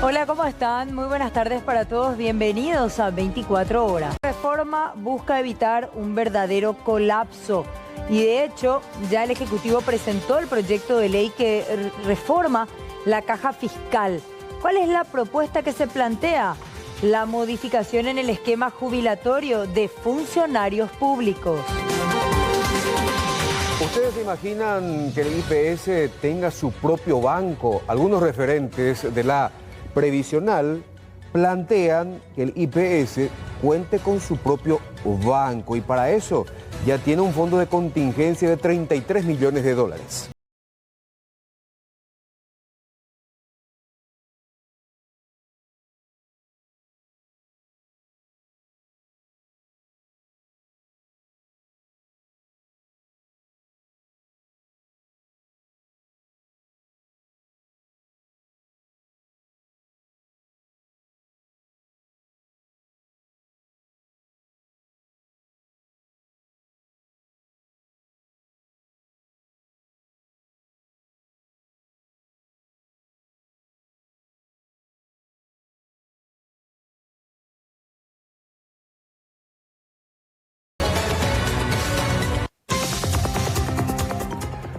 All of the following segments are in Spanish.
Hola, ¿cómo están? Muy buenas tardes para todos. Bienvenidos a 24 horas. La reforma busca evitar un verdadero colapso y de hecho ya el Ejecutivo presentó el proyecto de ley que reforma la caja fiscal. ¿Cuál es la propuesta que se plantea? La modificación en el esquema jubilatorio de funcionarios públicos. ¿Ustedes se imaginan que el IPS tenga su propio banco? Algunos referentes de la previsional plantean que el IPS cuente con su propio banco y para eso ya tiene un fondo de contingencia de 33 millones de dólares.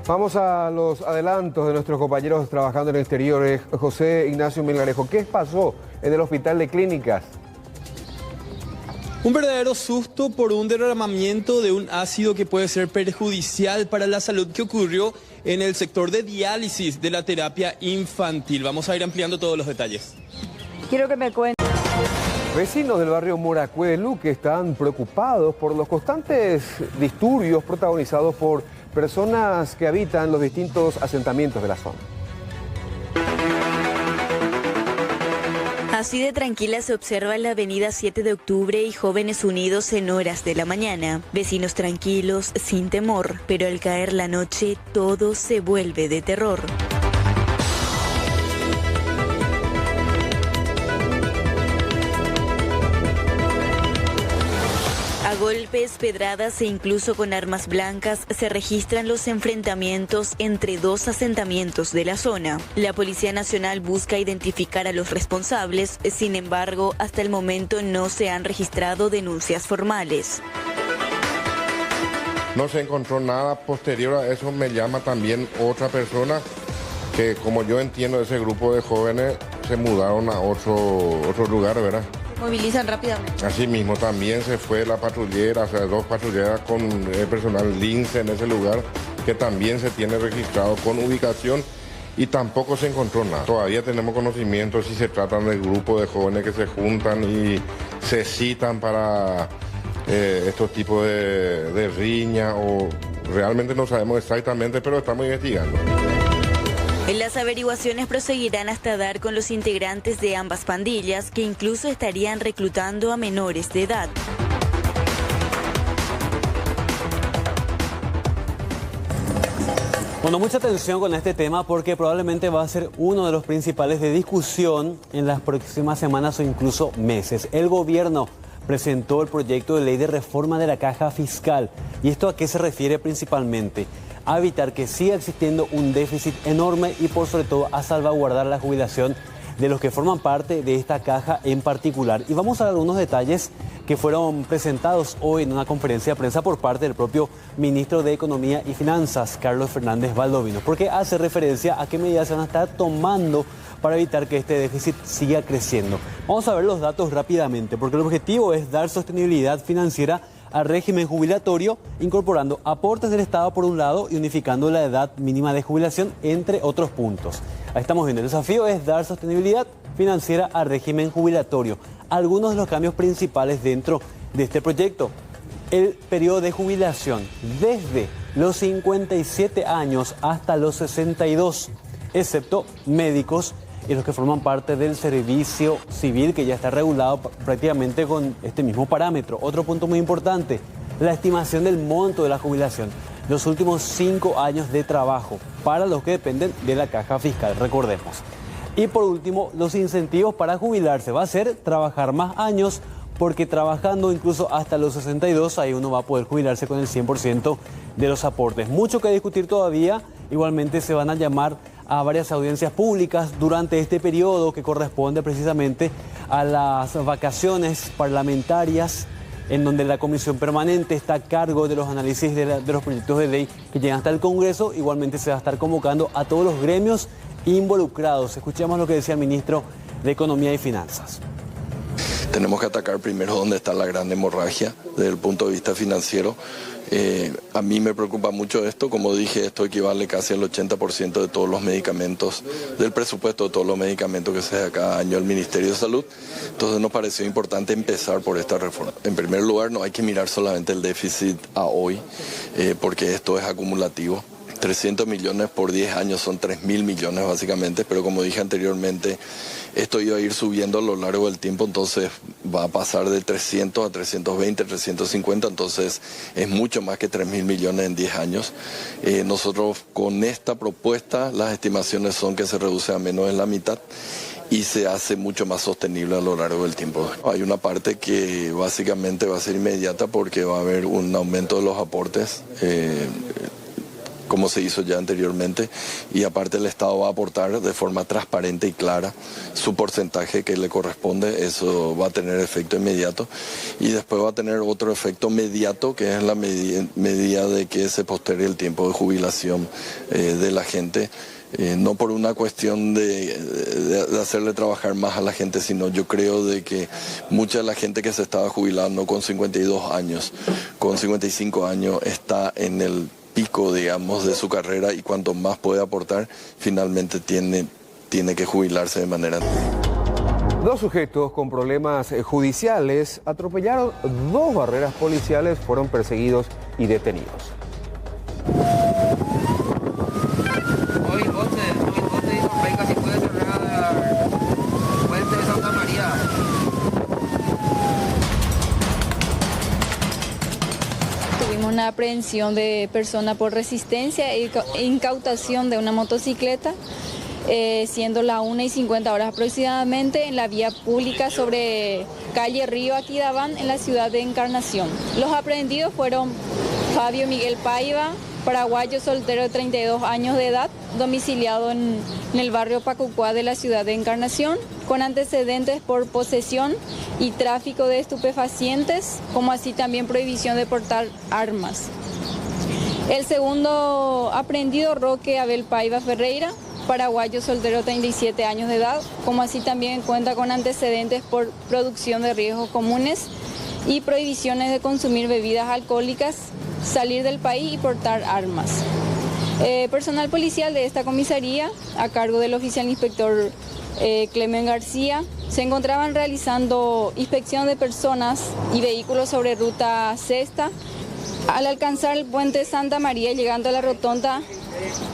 Vamos a los adelantos de nuestros compañeros trabajando en exteriores. José Ignacio Melgarejo, ¿qué pasó en el Hospital de Clínicas? Un verdadero susto por un derramamiento de un ácido que puede ser perjudicial para la salud que ocurrió en el sector de diálisis de la terapia infantil. Vamos a ir ampliando todos los detalles. Quiero que me cuenten. Vecinos del barrio Moracué de Luque están preocupados por los constantes disturbios protagonizados por personas que habitan los distintos asentamientos de la zona. Así de tranquila se observa en la avenida 7 de octubre y Jóvenes Unidos en horas de la mañana. Vecinos tranquilos, sin temor, pero al caer la noche todo se vuelve de terror. A golpes, pedradas e incluso con armas blancas se registran los enfrentamientos entre dos asentamientos de la zona. La Policía Nacional busca identificar a los responsables, sin embargo, hasta el momento no se han registrado denuncias formales. No se encontró nada posterior a eso. Me llama también otra persona que, como yo entiendo, ese grupo de jóvenes se mudaron a otro lugar, ¿verdad? Movilizan rápidamente. Así mismo también se fue la patrullera, o sea, dos patrulleras con el personal lince en ese lugar, que también se tiene registrado con ubicación y tampoco se encontró nada. Todavía tenemos conocimiento si se tratan de grupos de jóvenes que se juntan y se citan para estos tipos de riña o realmente no sabemos exactamente, pero estamos investigando. Las averiguaciones proseguirán hasta dar con los integrantes de ambas pandillas, que incluso estarían reclutando a menores de edad. Bueno, mucha atención con este tema porque probablemente va a ser uno de los principales de discusión en las próximas semanas o incluso meses. El gobierno presentó el proyecto de ley de reforma de la caja fiscal. ¿Y esto a qué se refiere principalmente? A evitar que siga existiendo un déficit enorme y por sobre todo a salvaguardar la jubilación de los que forman parte de esta caja en particular. Y vamos a dar algunos detalles que fueron presentados hoy en una conferencia de prensa por parte del propio ministro de Economía y Finanzas, Carlos Fernández Valdovinos, porque hace referencia a qué medidas se van a estar tomando para evitar que este déficit siga creciendo. Vamos a ver los datos rápidamente, porque el objetivo es dar sostenibilidad financiera al régimen jubilatorio, incorporando aportes del Estado por un lado y unificando la edad mínima de jubilación, entre otros puntos. Ahí estamos viendo, el desafío es dar sostenibilidad financiera al régimen jubilatorio. Algunos de los cambios principales dentro de este proyecto: el periodo de jubilación desde los 57 años hasta los 62, excepto médicos y los que forman parte del servicio civil, que ya está regulado prácticamente con este mismo parámetro. Otro punto muy importante: la estimación del monto de la jubilación, los últimos 5 años de trabajo para los que dependen de la caja fiscal, recordemos. Y por último, los incentivos para jubilarse. Va a ser trabajar más años, porque trabajando incluso hasta los 62, ahí uno va a poder jubilarse con el 100% de los aportes. Mucho que discutir todavía. Igualmente se van a llamar a varias audiencias públicas durante este periodo que corresponde precisamente a las vacaciones parlamentarias, en donde la comisión permanente está a cargo de los análisis de los proyectos de ley que llegan hasta el Congreso. Igualmente se va a estar convocando a todos los gremios involucrados. Escuchemos lo que decía el ministro de Economía y Finanzas. Tenemos que atacar primero dónde está la gran hemorragia desde el punto de vista financiero. A mí me preocupa mucho esto, como dije, esto equivale casi al 80% de todos los medicamentos, del presupuesto de todos los medicamentos que se da cada año al Ministerio de Salud. Entonces nos pareció importante empezar por esta reforma. En primer lugar, no hay que mirar solamente el déficit a hoy, porque esto es acumulativo. 300 millones por 10 años son 3.000 millones básicamente, pero como dije anteriormente, esto iba a ir subiendo a lo largo del tiempo, entonces va a pasar de 300 a 320, 350, entonces es mucho más que 3.000 millones en 10 años. Nosotros con esta propuesta, las estimaciones son que se reduce a menos de la mitad y se hace mucho más sostenible a lo largo del tiempo. Hay una parte que básicamente va a ser inmediata porque va a haber un aumento de los aportes, como se hizo ya anteriormente, y aparte el Estado va a aportar de forma transparente y clara su porcentaje que le corresponde. Eso va a tener efecto inmediato y después va a tener otro efecto mediato, que es la medida de que se postergue el tiempo de jubilación de la gente. No por una cuestión de hacerle trabajar más a la gente, sino yo creo de que mucha de la gente que se estaba jubilando con 52 años, con 55 años, está en el pico, digamos, de su carrera, y cuanto más puede aportar, finalmente tiene que jubilarse de manera... Dos sujetos con problemas judiciales atropellaron dos barreras policiales, fueron perseguidos y detenidos. Hoy 11 dijo, venga, si puede cerrar el puente de Santa María. Tuvimos una aprehensión de persona por resistencia e incautación de una motocicleta, siendo las 1:50 aproximadamente en la vía pública sobre calle Río Aquidaván en la ciudad de Encarnación. Los aprehendidos fueron Fabio Miguel Paiva, paraguayo soltero de 32 años de edad, domiciliado en el barrio Pacucuá de la ciudad de Encarnación, con antecedentes por posesión y tráfico de estupefacientes, como así también prohibición de portar armas. El segundo aprehendido, Roque Abel Paiva Ferreira, paraguayo soltero de 37 años de edad, como así también cuenta con antecedentes por producción de riesgos comunes y prohibiciones de consumir bebidas alcohólicas, salir del país y portar armas. Personal policial de esta comisaría, a cargo del oficial inspector Clemen García, se encontraban realizando inspección de personas y vehículos sobre ruta Cesta. Al alcanzar el puente Santa María, llegando a la rotonda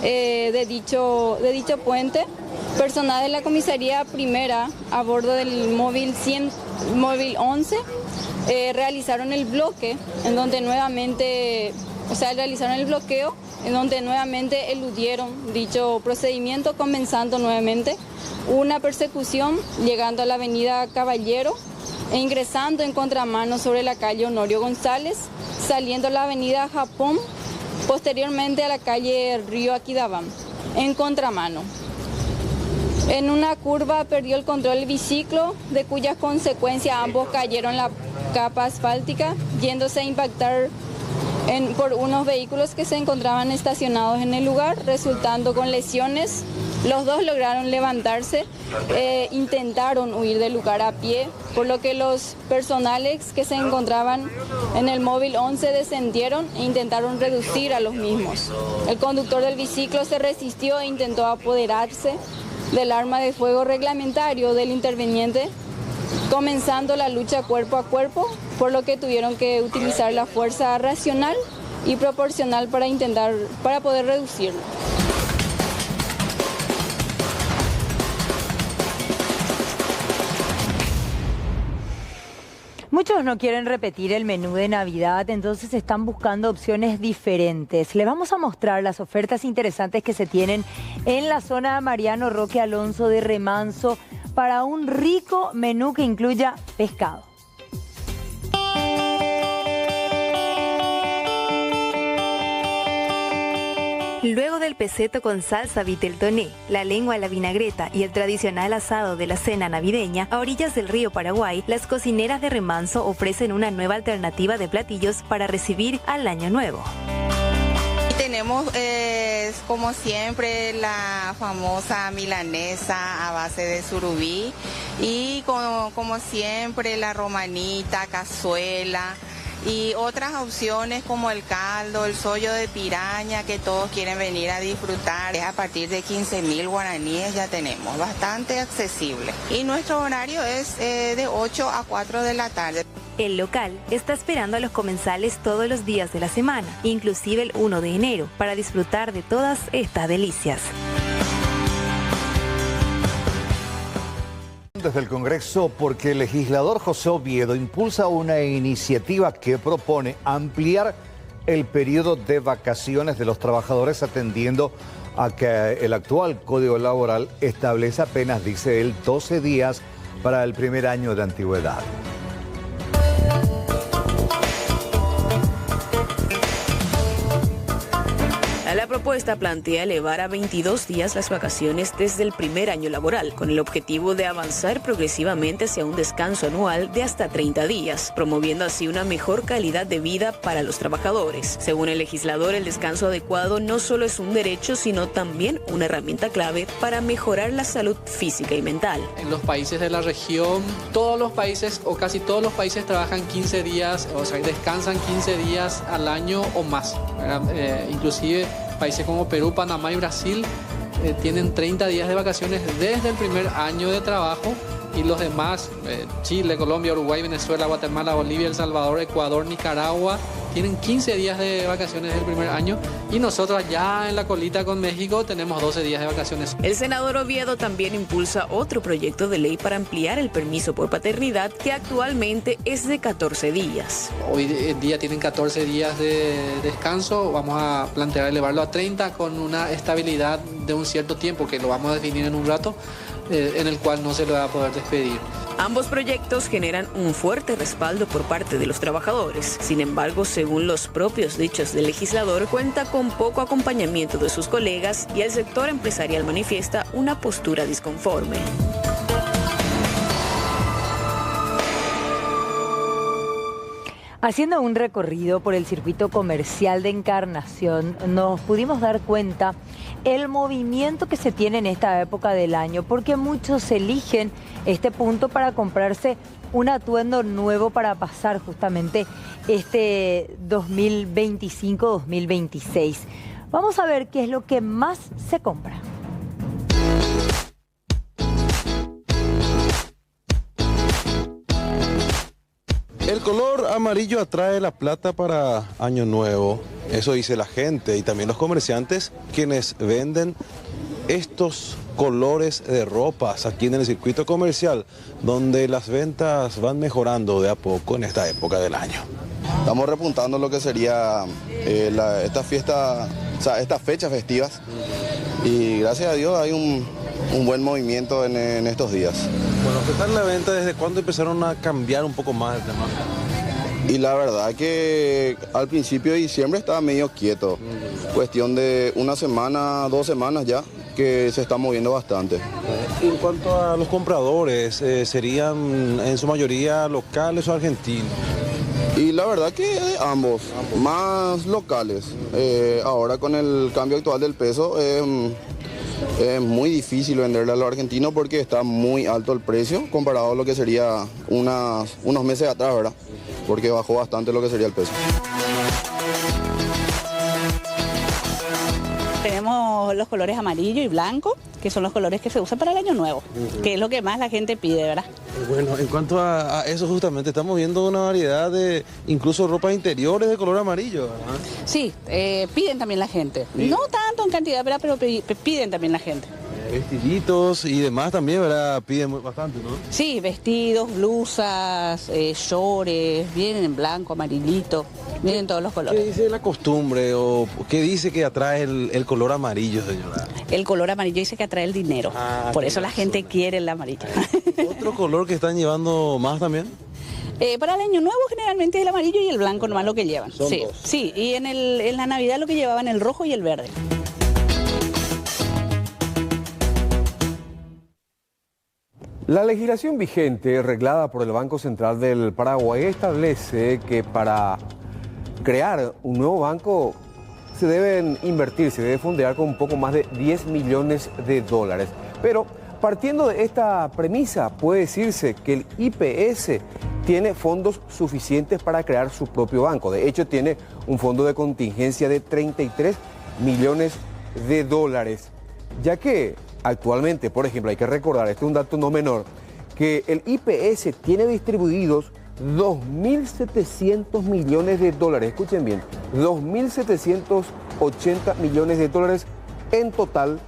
de dicho puente, personal de la comisaría primera a bordo del móvil 11 realizaron el bloque, en donde nuevamente, realizaron el bloqueo, en donde nuevamente eludieron dicho procedimiento, comenzando nuevamente una persecución, llegando a la avenida Caballero e ingresando en contramano sobre la calle Honorio González, saliendo a la avenida Japón, posteriormente a la calle Río Aquidaván, en contramano. En una curva perdió el control del biciclo, de cuyas consecuencias ambos cayeron en la capa asfáltica, yéndose a impactar por unos vehículos que se encontraban estacionados en el lugar, resultando con lesiones. Los dos lograron levantarse e intentaron huir del lugar a pie, por lo que los personales que se encontraban en el móvil 11 descendieron e intentaron reducir a los mismos. El conductor del biciclo se resistió e intentó apoderarse del arma de fuego reglamentario del interveniente, comenzando la lucha cuerpo a cuerpo, por lo que tuvieron que utilizar la fuerza racional y proporcional para poder reducirlo. Muchos no quieren repetir el menú de Navidad, entonces están buscando opciones diferentes. Les vamos a mostrar las ofertas interesantes que se tienen en la zona Mariano Roque Alonso de Remanso para un rico menú que incluya pescado. Luego del peseto con salsa viteltoné, la lengua a la vinagreta y el tradicional asado de la cena navideña, a orillas del río Paraguay, las cocineras de Remanso ofrecen una nueva alternativa de platillos para recibir al Año Nuevo. Tenemos, como siempre, la famosa milanesa a base de surubí y como siempre la romanita, cazuela y otras opciones como el caldo, el sollo de piraña que todos quieren venir a disfrutar. A partir de 15.000 guaraníes ya tenemos, bastante accesible. Y nuestro horario es de 8 a 4 de la tarde. El local está esperando a los comensales todos los días de la semana, inclusive el 1 de enero, para disfrutar de todas estas delicias. Desde el Congreso, porque el legislador José Oviedo impulsa una iniciativa que propone ampliar el periodo de vacaciones de los trabajadores, atendiendo a que el actual Código Laboral establece apenas, dice él, 12 días para el primer año de antigüedad. La propuesta plantea elevar a 22 días las vacaciones desde el primer año laboral, con el objetivo de avanzar progresivamente hacia un descanso anual de hasta 30 días, promoviendo así una mejor calidad de vida para los trabajadores. Según el legislador, el descanso adecuado no solo es un derecho, sino también una herramienta clave para mejorar la salud física y mental. En los países de la región, todos los países o casi todos los países trabajan 15 días, o sea, descansan 15 días al año o más. Inclusive países como Perú, Panamá y Brasil tienen 30 días de vacaciones desde el primer año de trabajo, y los demás, Chile, Colombia, Uruguay, Venezuela, Guatemala, Bolivia, El Salvador, Ecuador, Nicaragua, tienen 15 días de vacaciones del primer año, y nosotros allá en la colita con México tenemos 12 días de vacaciones. El senador Oviedo también impulsa otro proyecto de ley para ampliar el permiso por paternidad, que actualmente es de 14 días. Hoy en día tienen 14 días de descanso, vamos a plantear elevarlo a 30 con una estabilidad de un cierto tiempo que lo vamos a definir en un rato, en el cual no se le va a poder despedir. Ambos proyectos generan un fuerte respaldo por parte de los trabajadores. Sin embargo, según los propios dichos del legislador, cuenta con poco acompañamiento de sus colegas y el sector empresarial manifiesta una postura disconforme. Haciendo un recorrido por el circuito comercial de Encarnación, nos pudimos dar cuenta el movimiento que se tiene en esta época del año, porque muchos eligen este punto para comprarse un atuendo nuevo para pasar justamente este 2025-2026. Vamos a ver qué es lo que más se compra. El color amarillo atrae la plata para Año Nuevo, eso dice la gente y también los comerciantes, quienes venden estos colores de ropas aquí en el circuito comercial, donde las ventas van mejorando de a poco en esta época del año. Estamos repuntando lo que sería estas fechas festivas, y gracias a Dios hay un buen movimiento en estos días. Bueno, ¿qué tal la venta? ¿Desde cuándo empezaron a cambiar un poco más el tema? Y la verdad que al principio de diciembre estaba medio quieto, cuestión de una semana, 2 semanas ya, que se está moviendo bastante. En cuanto a los compradores, ¿serían en su mayoría locales o argentinos? Y la verdad que ambos, más locales. Ahora con el cambio actual del peso es muy difícil venderle a los argentinos porque está muy alto el precio comparado a lo que sería unos meses atrás, ¿verdad? Porque bajó bastante lo que sería el peso. Tenemos los colores amarillo y blanco, que son los colores que se usan para el Año Nuevo, que es lo que más la gente pide, ¿verdad? Bueno, en cuanto a eso justamente, estamos viendo una variedad de incluso ropas interiores de color amarillo, ¿verdad? Sí, piden también la gente. Sí. No tanto en cantidad, ¿verdad? Pero piden también la gente. Vestiditos y demás también, ¿verdad? Piden bastante, ¿no? Sí, vestidos, blusas, shorts, vienen en blanco, amarillito, vienen todos los colores. ¿Qué dice la costumbre o qué dice que atrae el color amarillo, señora? El color amarillo dice que atrae el dinero, por eso la gente quiere el amarillo. ¿Otro color que están llevando más también? Para el Año Nuevo generalmente es el amarillo y el blanco nomás lo que llevan. Son sí, dos. Sí, y en la Navidad lo que llevaban el rojo y el verde. La legislación vigente reglada por el Banco Central del Paraguay establece que para crear un nuevo banco se deben invertir, se debe fondear con un poco más de 10 millones de dólares. Pero partiendo de esta premisa, puede decirse que el IPS tiene fondos suficientes para crear su propio banco. De hecho, tiene un fondo de contingencia de 33 millones de dólares, ya que actualmente, por ejemplo, hay que recordar, este es un dato no menor, que el IPS tiene distribuidos 2.700 millones de dólares, escuchen bien, 2.780 millones de dólares en total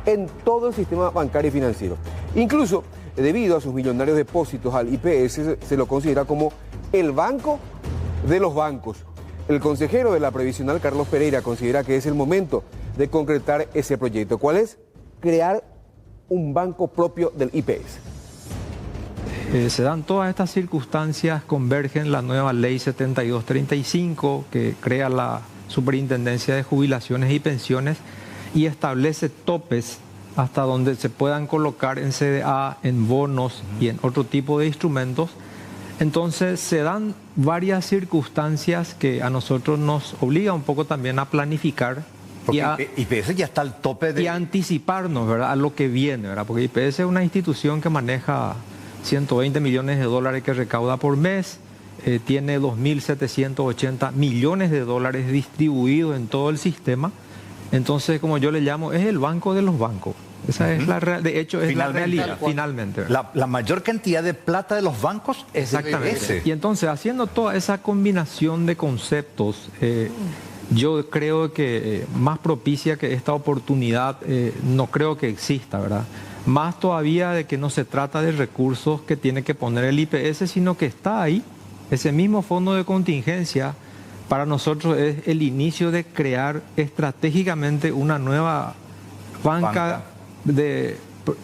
en todo el sistema bancario y financiero. Incluso, debido a sus millonarios depósitos al IPS, se lo considera como el banco de los bancos. El consejero de la previsional, Carlos Pereira, considera que es el momento de concretar ese proyecto. ¿Cuál es? Crear un banco propio del IPS. Se dan todas estas circunstancias, convergen la nueva ley 7235 que crea la Superintendencia de Jubilaciones y Pensiones y establece topes hasta donde se puedan colocar en CDA, en bonos y en otro tipo de instrumentos. Entonces se dan varias circunstancias que a nosotros nos obliga un poco también a planificar. Porque IPS ya está al tope de... Y anticiparnos, ¿verdad?, a lo que viene, ¿verdad? Porque IPS es una institución que maneja 120 millones de dólares que recauda por mes, tiene 2.780 millones de dólares distribuidos en todo el sistema. Entonces, como yo le llamo, es el banco de los bancos. Esa es de hecho, es la realidad, finalmente. La mayor cantidad de plata de los bancos es exactamente. Y entonces, haciendo toda esa combinación de conceptos, yo creo que más propicia que esta oportunidad no creo que exista, ¿verdad? Más todavía de que no se trata de recursos que tiene que poner el IPS, sino que está ahí. Ese mismo fondo de contingencia para nosotros es el inicio de crear estratégicamente una nueva banca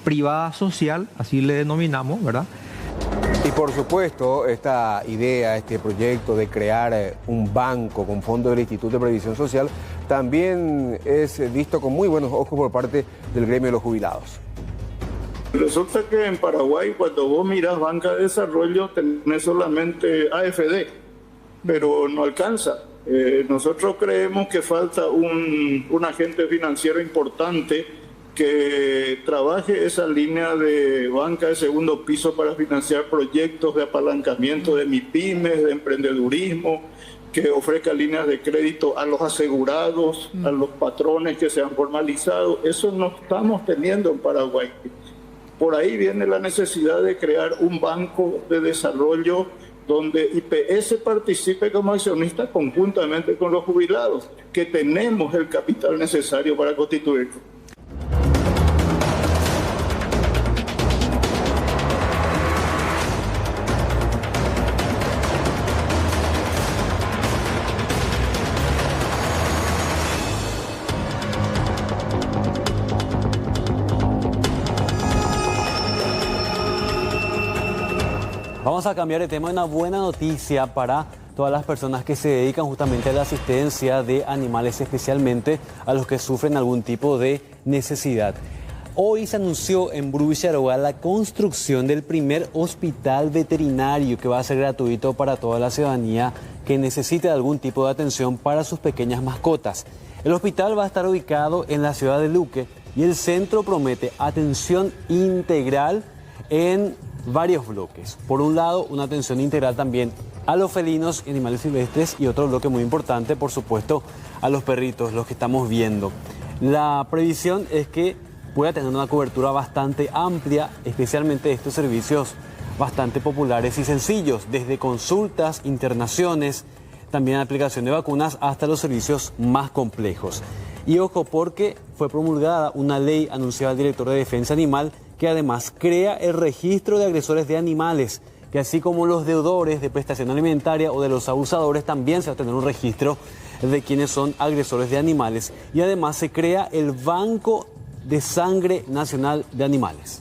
privada social, así le denominamos, ¿verdad? Y por supuesto, esta idea, este proyecto de crear un banco con fondos del Instituto de Previsión Social también es visto con muy buenos ojos por parte del gremio de los jubilados. Resulta que en Paraguay, cuando vos mirás banca de desarrollo, tenés solamente AFD, pero no alcanza. Nosotros creemos que falta un agente financiero importante que trabaje esa línea de banca de segundo piso para financiar proyectos de apalancamiento de MIPYMES, de emprendedurismo, que ofrezca líneas de crédito a los asegurados, a los patrones que se han formalizado. Eso no estamos teniendo en Paraguay. Por ahí viene la necesidad de crear un banco de desarrollo donde IPS participe como accionista conjuntamente con los jubilados, que tenemos el capital necesario para constituirlo. Vamos a cambiar de tema. Una buena noticia para todas las personas que se dedican justamente a la asistencia de animales, especialmente a los que sufren algún tipo de necesidad. Hoy se anunció en Bruixaroa la construcción del primer hospital veterinario que va a ser gratuito para toda la ciudadanía que necesite algún tipo de atención para sus pequeñas mascotas. El hospital va a estar ubicado en la ciudad de Luque y el centro promete atención integral en varios bloques. Por un lado, una atención integral también a los felinos y animales silvestres, y otro bloque muy importante, por supuesto, a los perritos, los que estamos viendo. La previsión es que pueda tener una cobertura bastante amplia, especialmente estos servicios bastante populares y sencillos, desde consultas, internaciones, también aplicación de vacunas, hasta los servicios más complejos. Y ojo, porque fue promulgada una ley anunciada al director de Defensa Animal que además crea el registro de agresores de animales, que así como los deudores de prestación alimentaria o de los abusadores, también se va a tener un registro de quienes son agresores de animales. Y además se crea el Banco de Sangre Nacional de Animales.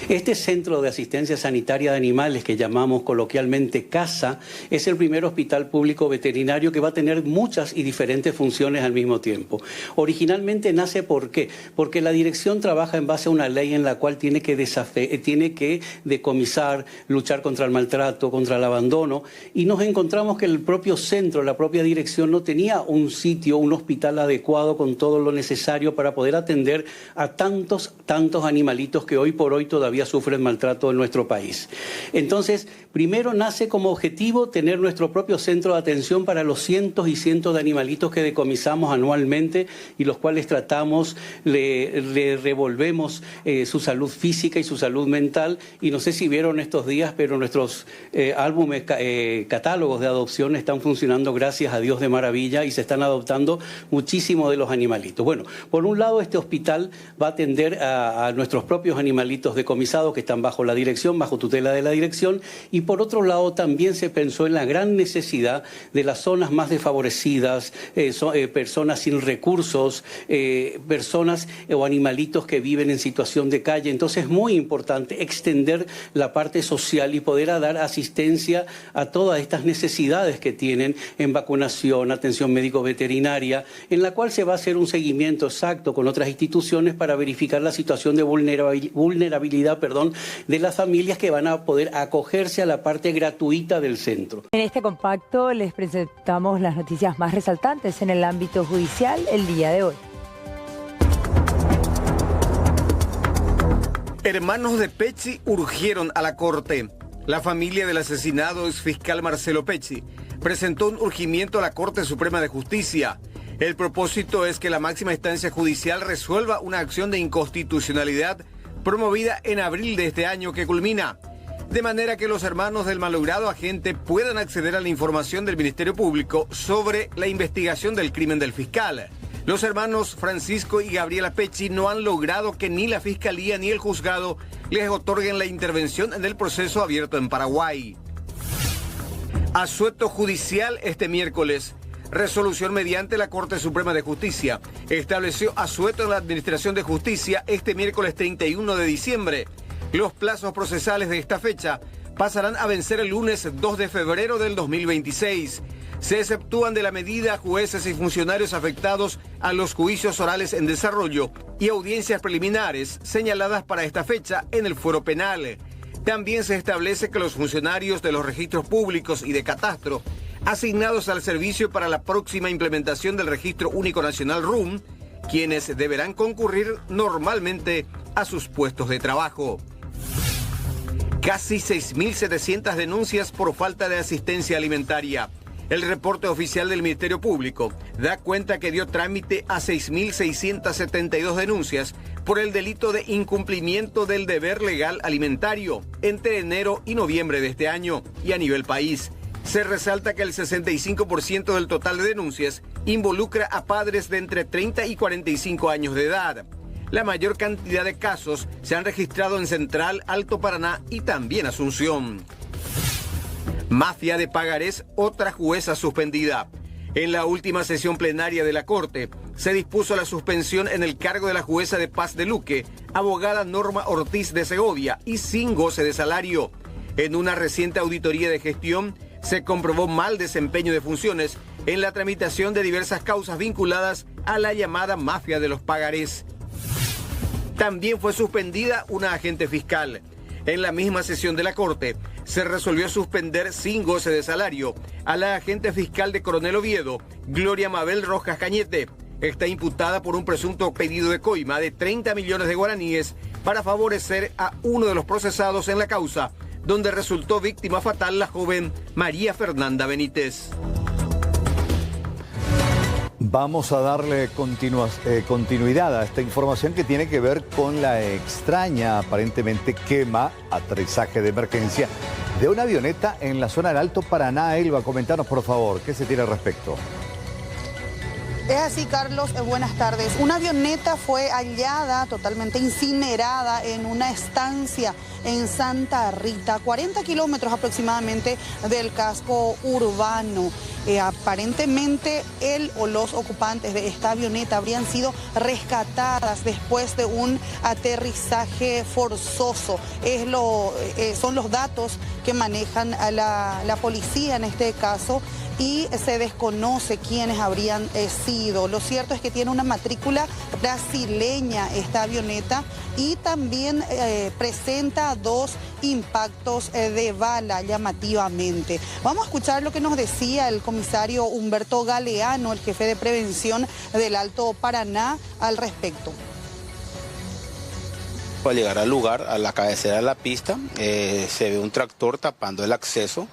Este centro de asistencia sanitaria de animales, que llamamos coloquialmente CASA, es el primer hospital público veterinario que va a tener muchas y diferentes funciones al mismo tiempo. Originalmente nace ¿por qué? Porque la dirección trabaja en base a una ley en la cual tiene que decomisar, luchar contra el maltrato, contra el abandono, y nos encontramos que el propio centro, la propia dirección no tenía un sitio, un hospital adecuado con todo lo necesario para poder atender a tantos animalitos que hoy por hoy todavía sufren maltrato en nuestro país. Entonces, primero nace como objetivo tener nuestro propio centro de atención para los cientos y cientos de animalitos que decomisamos anualmente y los cuales tratamos, le revolvemos su salud física y su salud mental. Y no sé si vieron estos días, pero nuestros álbumes, catálogos de adopción están funcionando, gracias a Dios, de maravilla, y se están adoptando muchísimos de los animalitos. Bueno, por un lado, este hospital va a atender a nuestros propios animalitos decomisados que están bajo la dirección, bajo tutela de la dirección, y por otro lado también se pensó en la gran necesidad de las zonas más desfavorecidas, personas sin recursos, personas o animalitos que viven en situación de calle. Entonces es muy importante extender la parte social y poder dar asistencia a todas estas necesidades que tienen en vacunación, atención médico-veterinaria, en la cual se va a hacer un seguimiento exacto con otras instituciones para verificar la situación de vulnerabilidad de las familias que van a poder acogerse a la parte gratuita del centro. En este compacto les presentamos las noticias más resaltantes en el ámbito judicial el día de hoy. Hermanos de Pecci urgieron a la Corte. La familia del asesinado exfiscal Marcelo Pecci presentó un urgimiento a la Corte Suprema de Justicia. El propósito es que la máxima instancia judicial resuelva una acción de inconstitucionalidad promovida en abril de este año que culmina, de manera que los hermanos del malogrado agente puedan acceder a la información del Ministerio Público sobre la investigación del crimen del fiscal. Los hermanos Francisco y Gabriela Pecci no han logrado que ni la Fiscalía ni el juzgado les otorguen la intervención en el proceso abierto en Paraguay. Asueto judicial este miércoles. Resolución mediante la Corte Suprema de Justicia estableció asueto en la Administración de Justicia este miércoles 31 de diciembre. Los plazos procesales de esta fecha pasarán a vencer el lunes 2 de febrero del 2026. Se exceptúan de la medida jueces y funcionarios afectados a los juicios orales en desarrollo y audiencias preliminares señaladas para esta fecha en el fuero penal. También se establece que los funcionarios de los registros públicos y de catastro asignados al servicio para la próxima implementación del Registro Único Nacional RUN, quienes deberán concurrir normalmente a sus puestos de trabajo. Casi 6.700 denuncias por falta de asistencia alimentaria. El reporte oficial del Ministerio Público da cuenta que dio trámite a 6.672 denuncias por el delito de incumplimiento del deber legal alimentario entre enero y noviembre de este año, y a nivel país. Se resalta que el 65% del total de denuncias involucra a padres de entre 30 y 45 años de edad. La mayor cantidad de casos se han registrado en Central, Alto Paraná y también Asunción. Mafia de pagarés, otra jueza suspendida. En la última sesión plenaria de la Corte, se dispuso la suspensión en el cargo de la jueza de paz de Luque, abogada Norma Ortiz de Segovia, y sin goce de salario. En una reciente auditoría de gestión, se comprobó mal desempeño de funciones en la tramitación de diversas causas vinculadas a la llamada mafia de los pagarés. También fue suspendida una agente fiscal. En la misma sesión de la Corte, se resolvió suspender sin goce de salario a la agente fiscal de Coronel Oviedo, Gloria Mabel Rojas Cañete. Está imputada por un presunto pedido de coima de 30 millones de guaraníes para favorecer a uno de los procesados en la causa, donde resultó víctima fatal la joven María Fernanda Benítez. Vamos a darle continuidad a esta información que tiene que ver con la extraña, aparentemente, quema, aterrizaje de emergencia de una avioneta en la zona del Alto Paraná. Elba, comentanos por favor, ¿qué se tiene al respecto? Es así, Carlos, buenas tardes. Una avioneta fue hallada totalmente incinerada en una estancia en Santa Rita, 40 kilómetros aproximadamente del casco urbano. Aparentemente él o los ocupantes de esta avioneta habrían sido rescatadas después de un aterrizaje forzoso. Son los datos que manejan a la policía en este caso, y se desconoce quiénes habrían sido. Lo cierto es que tiene una matrícula brasileña esta avioneta, y también presenta 2 impactos de bala llamativamente. Vamos a escuchar lo que nos decía el comisario Humberto Galeano, el jefe de prevención del Alto Paraná, al respecto. Al llegar al lugar, a la cabecera de la pista, se ve un tractor tapando el acceso,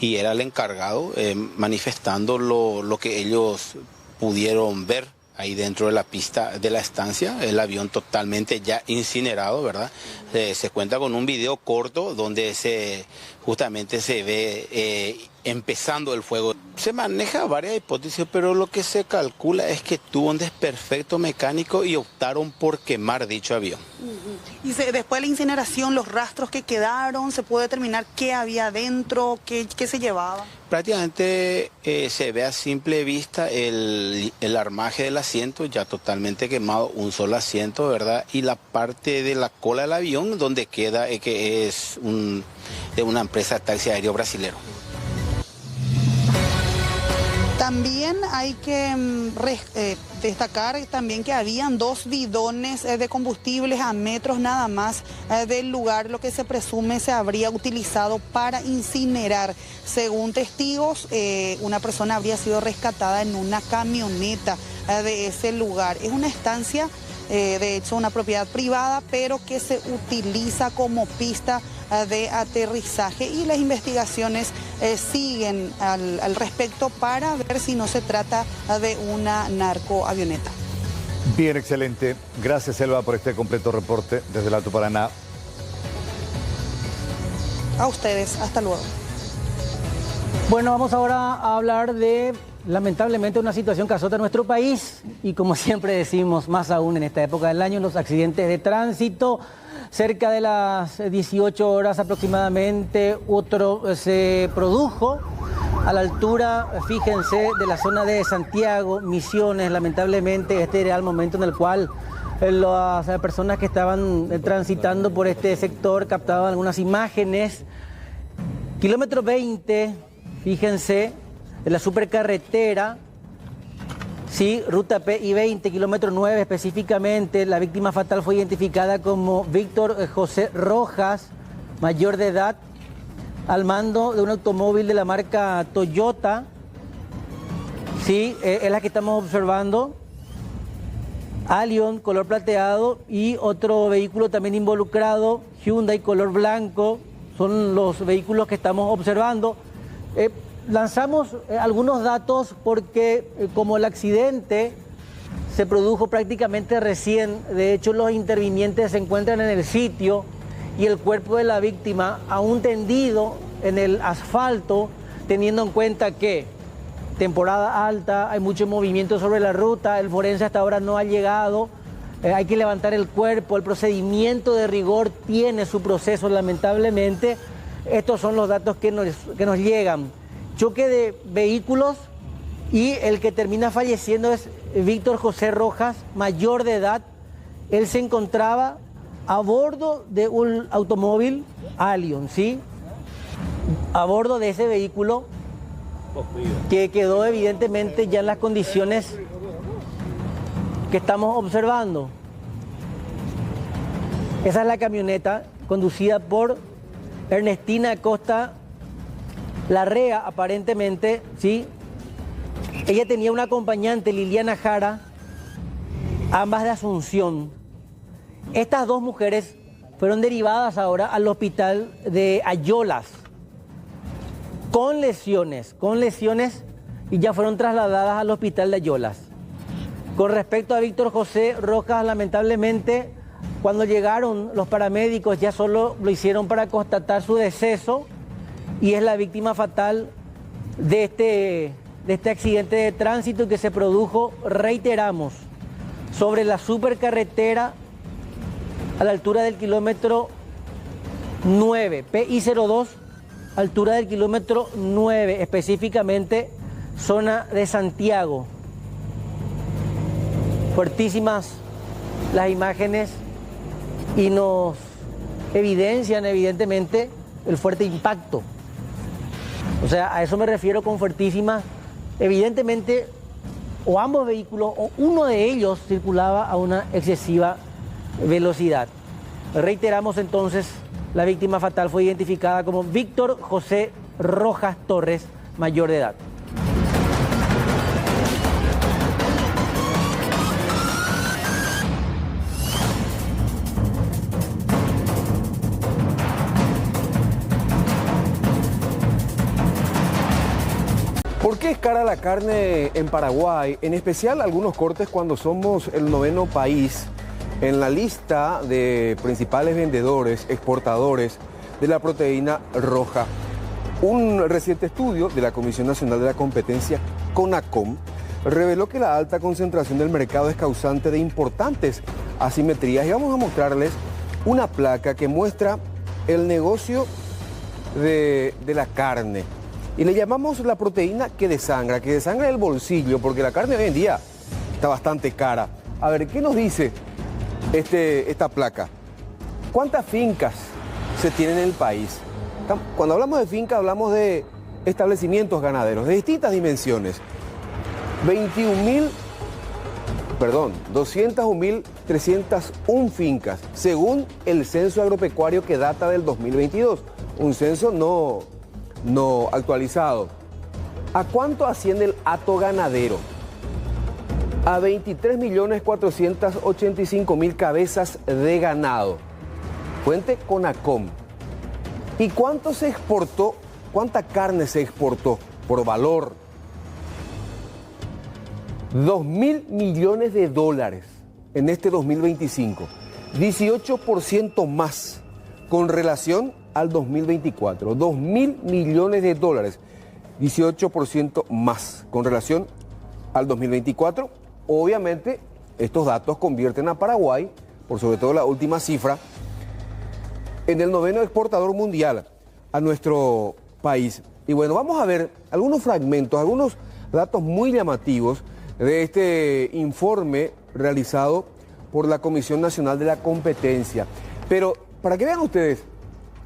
y era el encargado manifestando lo que ellos pudieron ver ahí dentro de la pista de la estancia, el avión totalmente ya incinerado, ¿verdad? Se cuenta con un video corto donde justamente se ve empezando el fuego. Se maneja varias hipótesis, pero lo que se calcula es que tuvo un desperfecto mecánico y optaron por quemar dicho avión. Y después de la incineración, los rastros que quedaron, ¿se puede determinar qué había dentro, qué se llevaba? Prácticamente se ve a simple vista el armaje del asiento ya totalmente quemado, un solo asiento, ¿verdad? Y la parte de la cola del avión donde queda, que es de una empresa de taxi aéreo brasilero. También hay que destacar también que habían 2 bidones de combustibles a metros nada más del lugar, lo que se presume se habría utilizado para incinerar. Según testigos, una persona habría sido rescatada en una camioneta de ese lugar. Es una estancia, de hecho una propiedad privada, pero que se utiliza como pista de aterrizaje, y las investigaciones siguen al respecto para ver si no se trata de una narcoavioneta. Bien, excelente. Gracias, Elba, por este completo reporte desde el Alto Paraná. A ustedes, hasta luego. Bueno, vamos ahora a hablar de, lamentablemente, una situación que azota a nuestro país, y como siempre decimos, más aún en esta época del año, los accidentes de tránsito. Cerca de las 18 horas aproximadamente, otro se produjo a la altura, fíjense, de la zona de Santiago, Misiones. Lamentablemente este era el momento en el cual las personas que estaban transitando por este sector captaban algunas imágenes. Kilómetro 20, fíjense, de la supercarretera. Sí, ruta PI-20, kilómetro 9 específicamente. La víctima fatal fue identificada como Víctor José Rojas, mayor de edad, al mando de un automóvil de la marca Toyota. Sí, es la que estamos observando. Allion, color plateado, y otro vehículo también involucrado, Hyundai, color blanco. Son los vehículos que estamos observando. Lanzamos algunos datos porque como el accidente se produjo prácticamente recién, de hecho los intervinientes se encuentran en el sitio y el cuerpo de la víctima aún tendido en el asfalto, teniendo en cuenta que temporada alta, hay mucho movimiento sobre la ruta, el forense hasta ahora no ha llegado, hay que levantar el cuerpo, el procedimiento de rigor tiene su proceso lamentablemente. Estos son los datos que nos llegan. Choque de vehículos, y el que termina falleciendo es Víctor José Rojas, mayor de edad. Él se encontraba a bordo de un automóvil Allion, ¿sí? A bordo de ese vehículo que quedó evidentemente ya en las condiciones que estamos observando. Esa es la camioneta conducida por Ernestina Acosta Larrea, aparentemente, ¿sí? Ella tenía una acompañante, Liliana Jara, ambas de Asunción. Estas 2 mujeres fueron derivadas ahora al hospital de Ayolas con lesiones, y ya fueron trasladadas al hospital de Ayolas. Con respecto a Víctor José Rojas, lamentablemente, cuando llegaron los paramédicos ya solo lo hicieron para constatar su deceso, y es la víctima fatal de este accidente de tránsito que se produjo, reiteramos, sobre la supercarretera a la altura del kilómetro 9, PI02, altura del kilómetro 9, específicamente zona de Santiago. Fuertísimas las imágenes y nos evidencian evidentemente el fuerte impacto. O sea, a eso me refiero con fuertísimas. Evidentemente, o ambos vehículos o uno de ellos circulaba a una excesiva velocidad. Reiteramos entonces, la víctima fatal fue identificada como Víctor José Rojas Torres, mayor de edad. ¿Por qué es cara la carne en Paraguay? En especial algunos cortes cuando somos el 9º país en la lista de principales vendedores, exportadores de la proteína roja. Un reciente estudio de la Comisión Nacional de la Competencia, CONACOM, reveló que la alta concentración del mercado es causante de importantes asimetrías. Y vamos a mostrarles una placa que muestra el negocio de la carne. Y le llamamos la proteína que desangra el bolsillo, porque la carne hoy en día está bastante cara. A ver, ¿qué nos dice esta placa? ¿Cuántas fincas se tienen en el país? Cuando hablamos de finca hablamos de establecimientos ganaderos de distintas dimensiones. 201.301 fincas, según el censo agropecuario que data del 2022. Un censo no actualizado. ¿A cuánto asciende el hato ganadero? A 23.485.000 cabezas de ganado. Fuente CONACOM. ¿Y cuánto se exportó? ¿Cuánta carne se exportó por valor? 2.000 millones de dólares en este 2025. 18% más con relación al 2024. 2.000 millones de dólares. 18% más con relación al 2024. Obviamente, estos datos convierten a Paraguay, por sobre todo la última cifra, en el 9º exportador mundial a nuestro país. Y bueno, vamos a ver algunos fragmentos, algunos datos muy llamativos de este informe realizado por la Comisión Nacional de la Competencia. Pero, para que vean ustedes,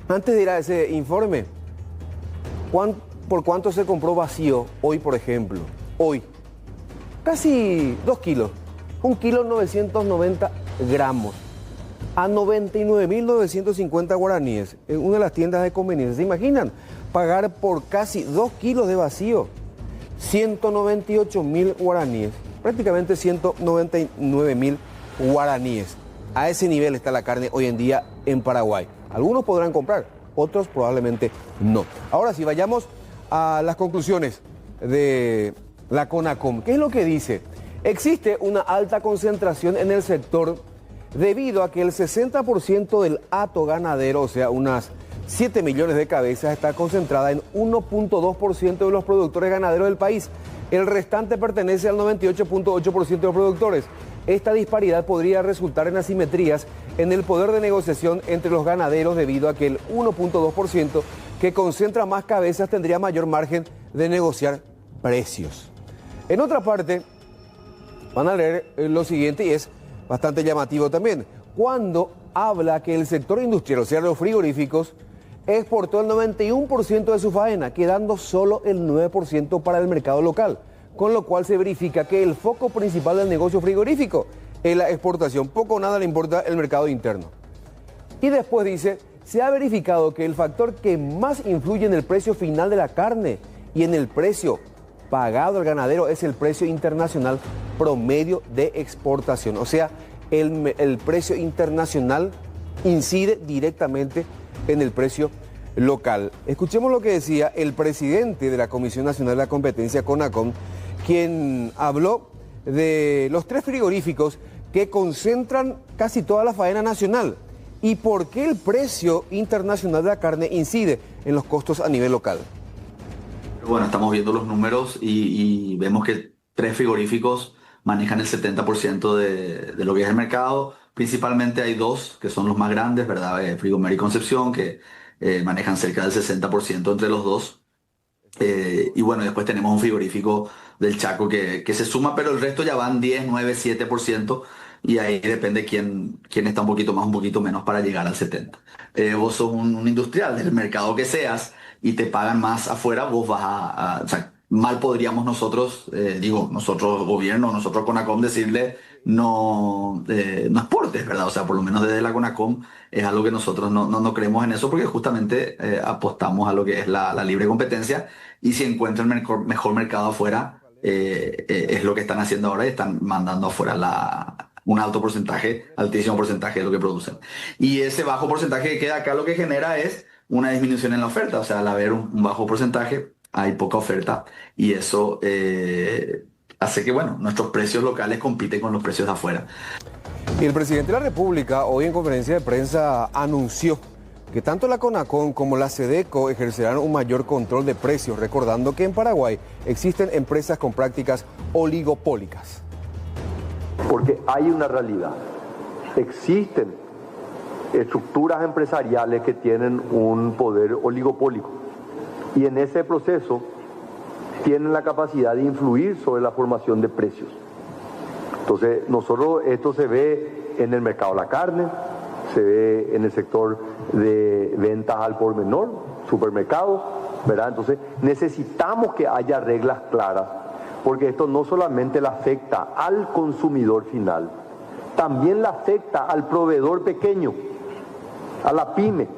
antes de ir a ese informe, ¿por cuánto se compró vacío hoy, por ejemplo? Hoy, casi 2 kilos, 1 kilo 990 gramos, a 99.950 guaraníes, en una de las tiendas de conveniencia. ¿Se imaginan pagar por casi 2 kilos de vacío? 198.000 guaraníes, prácticamente 199.000 guaraníes. A ese nivel está la carne hoy en día en Paraguay. Algunos podrán comprar, otros probablemente no. Ahora sí, vayamos a las conclusiones de la CONACOM. ¿Qué es lo que dice? Existe una alta concentración en el sector debido a que el 60% del hato ganadero, o sea, unas 7 millones de cabezas, está concentrada en 1.2% de los productores ganaderos del país. El restante pertenece al 98.8% de los productores. Esta disparidad podría resultar en asimetrías en el poder de negociación entre los ganaderos debido a que el 1.2% que concentra más cabezas tendría mayor margen de negociar precios. En otra parte, van a leer lo siguiente y es bastante llamativo también. Cuando habla que el sector industrial, o sea, los frigoríficos, exportó el 91% de su faena, quedando solo el 9% para el mercado local, con lo cual se verifica que el foco principal del negocio frigorífico es la exportación. Poco o nada le importa el mercado interno. Y después dice, se ha verificado que el factor que más influye en el precio final de la carne y en el precio pagado al ganadero es el precio internacional promedio de exportación. O sea, el precio internacional incide directamente en el precio local. Escuchemos lo que decía el presidente de la Comisión Nacional de la Competencia, CONACOM, quien habló de los 3 frigoríficos que concentran casi toda la faena nacional y por qué el precio internacional de la carne incide en los costos a nivel local. Bueno, estamos viendo los números y vemos que 3 frigoríficos manejan el 70% de lo que es el mercado, Principalmente hay dos que son los más grandes, ¿verdad? Frigomer y Concepción, que manejan cerca del 60% entre los dos. Y bueno, después tenemos un frigorífico del Chaco que se suma, pero el resto ya van 10, 9, 7%. Y ahí depende quién está un poquito más, un poquito menos para llegar al 70%. Vos sos un industrial del mercado que seas y te pagan más afuera, vos vas o sea, mal podríamos nosotros, nosotros gobierno, nosotros CONACOM decirle no exportes, ¿verdad? O sea, por lo menos desde la CONACOM es algo que nosotros no creemos en eso porque justamente apostamos a lo que es la libre competencia y si encuentran mejor mercado afuera, es lo que están haciendo ahora y están mandando afuera un alto porcentaje, altísimo porcentaje de lo que producen. Y ese bajo porcentaje que queda acá lo que genera es una disminución en la oferta, o sea, al haber un bajo porcentaje hay poca oferta y eso hace que, bueno, nuestros precios locales compiten con los precios de afuera. Y el presidente de la República hoy en conferencia de prensa anunció que tanto la CONACOM como la SEDECO ejercerán un mayor control de precios, recordando que en Paraguay existen empresas con prácticas oligopólicas. Porque hay una realidad, existen estructuras empresariales que tienen un poder oligopólico y en ese proceso tienen la capacidad de influir sobre la formación de precios. Entonces, esto se ve en el mercado de la carne, se ve en el sector de ventas al por menor, supermercados, ¿verdad? Entonces, necesitamos que haya reglas claras, porque esto no solamente le afecta al consumidor final, también le afecta al proveedor pequeño, a la pyme.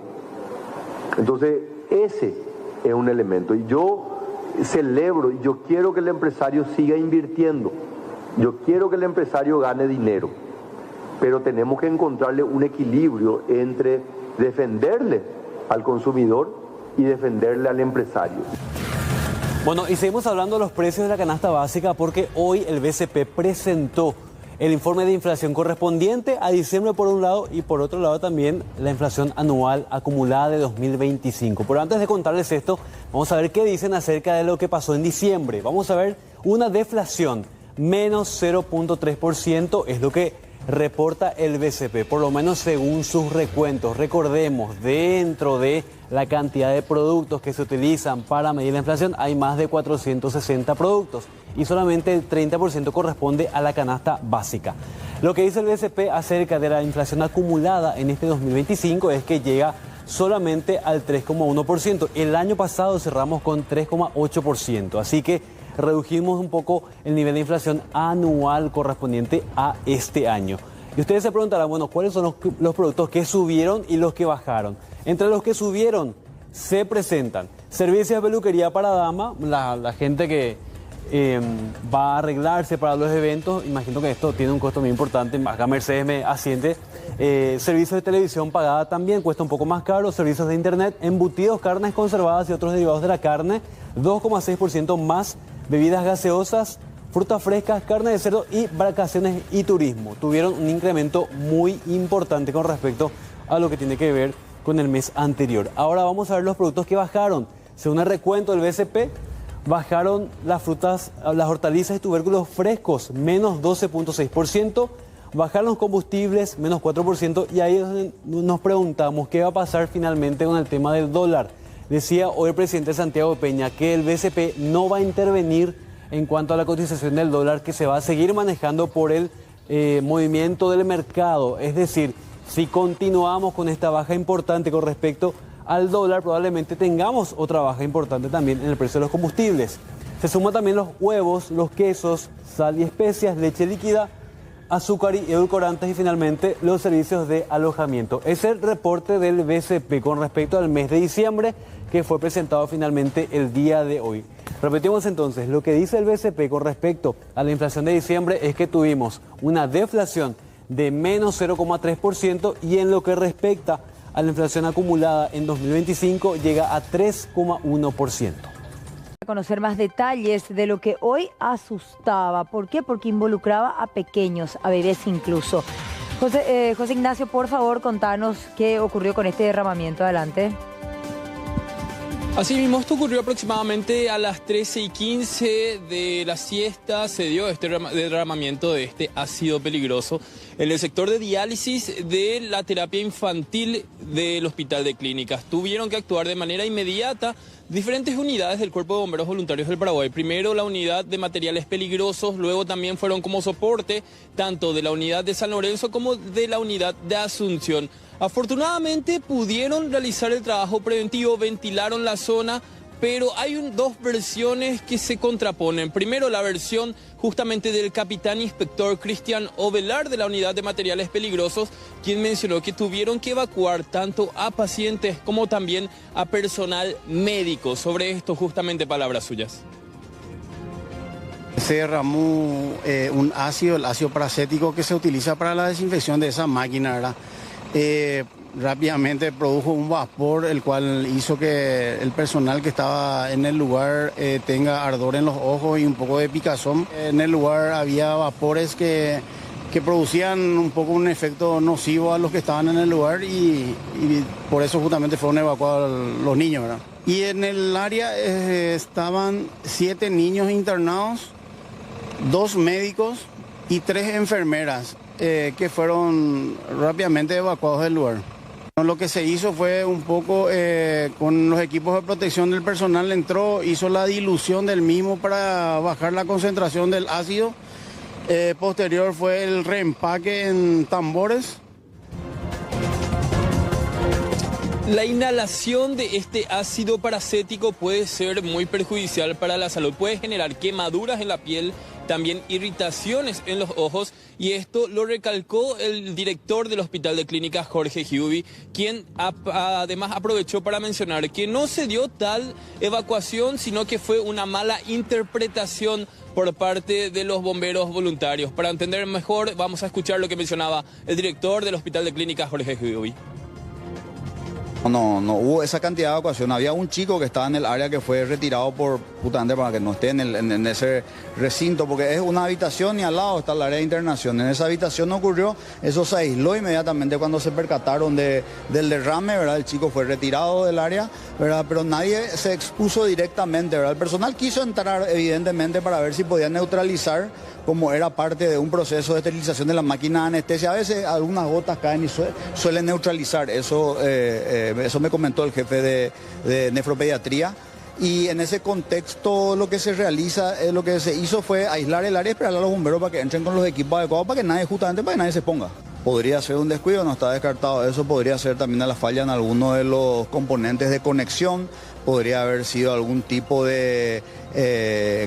Entonces, ese es un elemento. Y yo celebro y yo quiero que el empresario siga invirtiendo. Yo quiero que el empresario gane dinero. Pero tenemos que encontrarle un equilibrio entre defenderle al consumidor y defenderle al empresario. Bueno, y seguimos hablando de los precios de la canasta básica porque hoy el BCP presentó el informe de inflación correspondiente a diciembre por un lado y por otro lado también la inflación anual acumulada de 2025. Pero antes de contarles esto, vamos a ver qué dicen acerca de lo que pasó en diciembre. Vamos a ver una deflación, menos 0.3% es lo que reporta el BCP, por lo menos según sus recuentos. Recordemos, dentro de la cantidad de productos que se utilizan para medir la inflación, hay más de 460 productos y solamente el 30% corresponde a la canasta básica. Lo que dice el BCP acerca de la inflación acumulada en este 2025 es que llega solamente al 3,1%. El año pasado cerramos con 3,8%, así que redujimos un poco el nivel de inflación anual correspondiente a este año. Y ustedes se preguntarán, bueno, ¿cuáles son los productos que subieron y los que bajaron? Entre los que subieron se presentan servicios de peluquería para dama, la gente que va a arreglarse para los eventos. Imagino que esto tiene un costo muy importante, acá Mercedes me asiente. Servicios de televisión pagada también cuesta un poco más caro, servicios de internet, embutidos, carnes conservadas y otros derivados de la carne, 2,6% más. Bebidas gaseosas, frutas frescas, carne de cerdo y vacaciones y turismo. Tuvieron un incremento muy importante con respecto a lo que tiene que ver con el mes anterior. Ahora vamos a ver los productos que bajaron. Según el recuento del BCP, bajaron las frutas, las hortalizas y tubérculos frescos, menos 12.6%. Bajaron los combustibles, menos 4%. Y ahí es donde nos preguntamos qué va a pasar finalmente con el tema del dólar. Decía hoy el presidente Santiago Peña que el BCP no va a intervenir en cuanto a la cotización del dólar, que se va a seguir manejando por el movimiento del mercado. Es decir, si continuamos con esta baja importante con respecto al dólar, probablemente tengamos otra baja importante también en el precio de los combustibles. Se suman también los huevos, los quesos, sal y especias, leche líquida, azúcar y edulcorantes y finalmente los servicios de alojamiento. Es el reporte del BCP con respecto al mes de diciembre que fue presentado finalmente el día de hoy. Repetimos entonces, lo que dice el BCP con respecto a la inflación de diciembre es que tuvimos una deflación de menos 0,3% y en lo que respecta a la inflación acumulada en 2025 llega a 3,1%. Conocer más detalles de lo que hoy asustaba. ¿Por qué? Porque involucraba a pequeños, a bebés incluso. José Ignacio, por favor, contanos qué ocurrió con este derramamiento. Adelante. Así mismo, esto ocurrió aproximadamente a las 13:15 de la siesta. Se dio este derramamiento de este ácido peligroso en el sector de diálisis de la terapia infantil del Hospital de Clínicas. Tuvieron que actuar de manera inmediata diferentes unidades del Cuerpo de Bomberos Voluntarios del Paraguay. Primero la unidad de materiales peligrosos, luego también fueron como soporte tanto de la unidad de San Lorenzo como de la unidad de Asunción. Afortunadamente pudieron realizar el trabajo preventivo, ventilaron la zona, pero hay dos versiones que se contraponen. Primero, la versión justamente del capitán inspector Cristian Ovelar de la unidad de materiales peligrosos, quien mencionó que tuvieron que evacuar tanto a pacientes como también a personal médico. Sobre esto, justamente palabras suyas. Se derramó un ácido, el ácido paracético que se utiliza para la desinfección de esa máquina, ¿verdad? Rápidamente produjo un vapor, el cual hizo que el personal que estaba en el lugar tenga ardor en los ojos y un poco de picazón. En el lugar había vapores que producían un poco un efecto nocivo a los que estaban en el lugar y por eso justamente fueron evacuados los niños, ¿verdad? Y en el área estaban 7 niños internados, 2 médicos y 3 enfermeras. Que fueron rápidamente evacuados del lugar. Lo que se hizo fue un poco con los equipos de protección del personal, hizo la dilución del mismo para bajar la concentración del ácido. Posterior fue el reempaque en tambores. La inhalación de este ácido paracético puede ser muy perjudicial para la salud, puede generar quemaduras en la piel, también irritaciones en los ojos, y esto lo recalcó el director del Hospital de Clínicas, Jorge Giubi, quien además aprovechó para mencionar que no se dio tal evacuación, sino que fue una mala interpretación por parte de los bomberos voluntarios. Para entender mejor, vamos a escuchar lo que mencionaba el director del Hospital de Clínicas, Jorge Giubi. No hubo esa cantidad de evacuación. Había un chico que estaba en el área que fue retirado justamente para que no esté en ese recinto, porque es una habitación y al lado está el área de internación. En esa habitación no ocurrió, eso se aisló inmediatamente cuando se percataron del derrame, ¿verdad? El chico fue retirado del área, ¿verdad? Pero nadie se expuso directamente, ¿verdad? El personal quiso entrar evidentemente para ver si podía neutralizar, como era parte de un proceso de esterilización de la máquina de anestesia. A veces algunas gotas caen y suelen neutralizar. Eso me comentó el jefe de nefropediatría. Y en ese contexto lo que se realiza, lo que se hizo fue aislar el área y esperar a los bomberos para que entren con los equipos adecuados para que nadie se ponga. Podría ser un descuido, no está descartado eso, podría ser también a la falla en alguno de los componentes de conexión, podría haber sido algún tipo de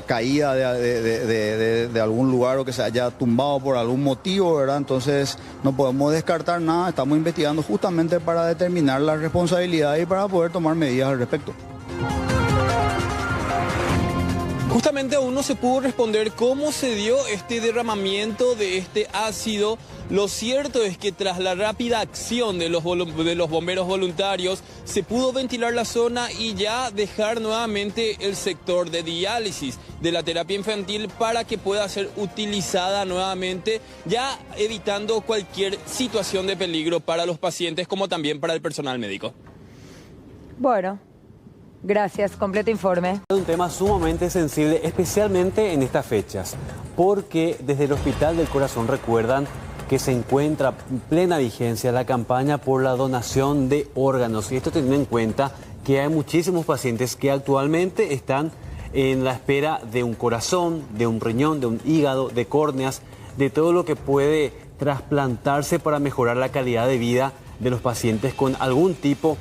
caída de algún lugar o que se haya tumbado por algún motivo, ¿verdad? Entonces no podemos descartar nada, estamos investigando justamente para determinar la responsabilidad y para poder tomar medidas al respecto. Justamente aún no se pudo responder cómo se dio este derramamiento de este ácido. Lo cierto es que tras la rápida acción de los bomberos voluntarios se pudo ventilar la zona y ya dejar nuevamente el sector de diálisis de la terapia infantil para que pueda ser utilizada nuevamente, ya evitando cualquier situación de peligro para los pacientes como también para el personal médico. Bueno. Gracias, completo informe. Es un tema sumamente sensible, especialmente en estas fechas, porque desde el Hospital del Corazón recuerdan que se encuentra en plena vigencia la campaña por la donación de órganos. Y esto teniendo en cuenta que hay muchísimos pacientes que actualmente están en la espera de un corazón, de un riñón, de un hígado, de córneas, de todo lo que puede trasplantarse para mejorar la calidad de vida de los pacientes con algún tipo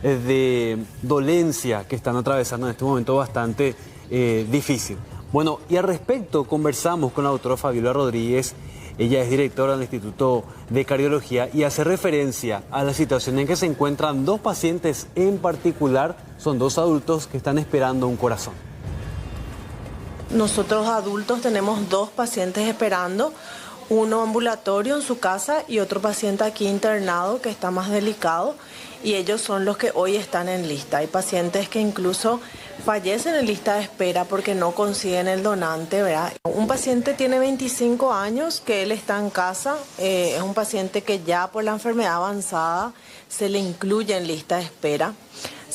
de dolencia que están atravesando en este momento bastante difícil. Bueno, y al respecto conversamos con la doctora Fabiola Rodríguez. Ella es directora del Instituto de Cardiología y hace referencia a la situación en que se encuentran 2 pacientes en particular. Son 2 adultos que están esperando un corazón. Nosotros adultos tenemos 2 pacientes esperando, uno ambulatorio en su casa y otro paciente aquí internado que está más delicado. Y ellos son los que hoy están en lista. Hay pacientes que incluso fallecen en lista de espera porque no consiguen el donante, ¿verdad? Un paciente tiene 25 años, que él está en casa, es un paciente que ya por la enfermedad avanzada se le incluye en lista de espera.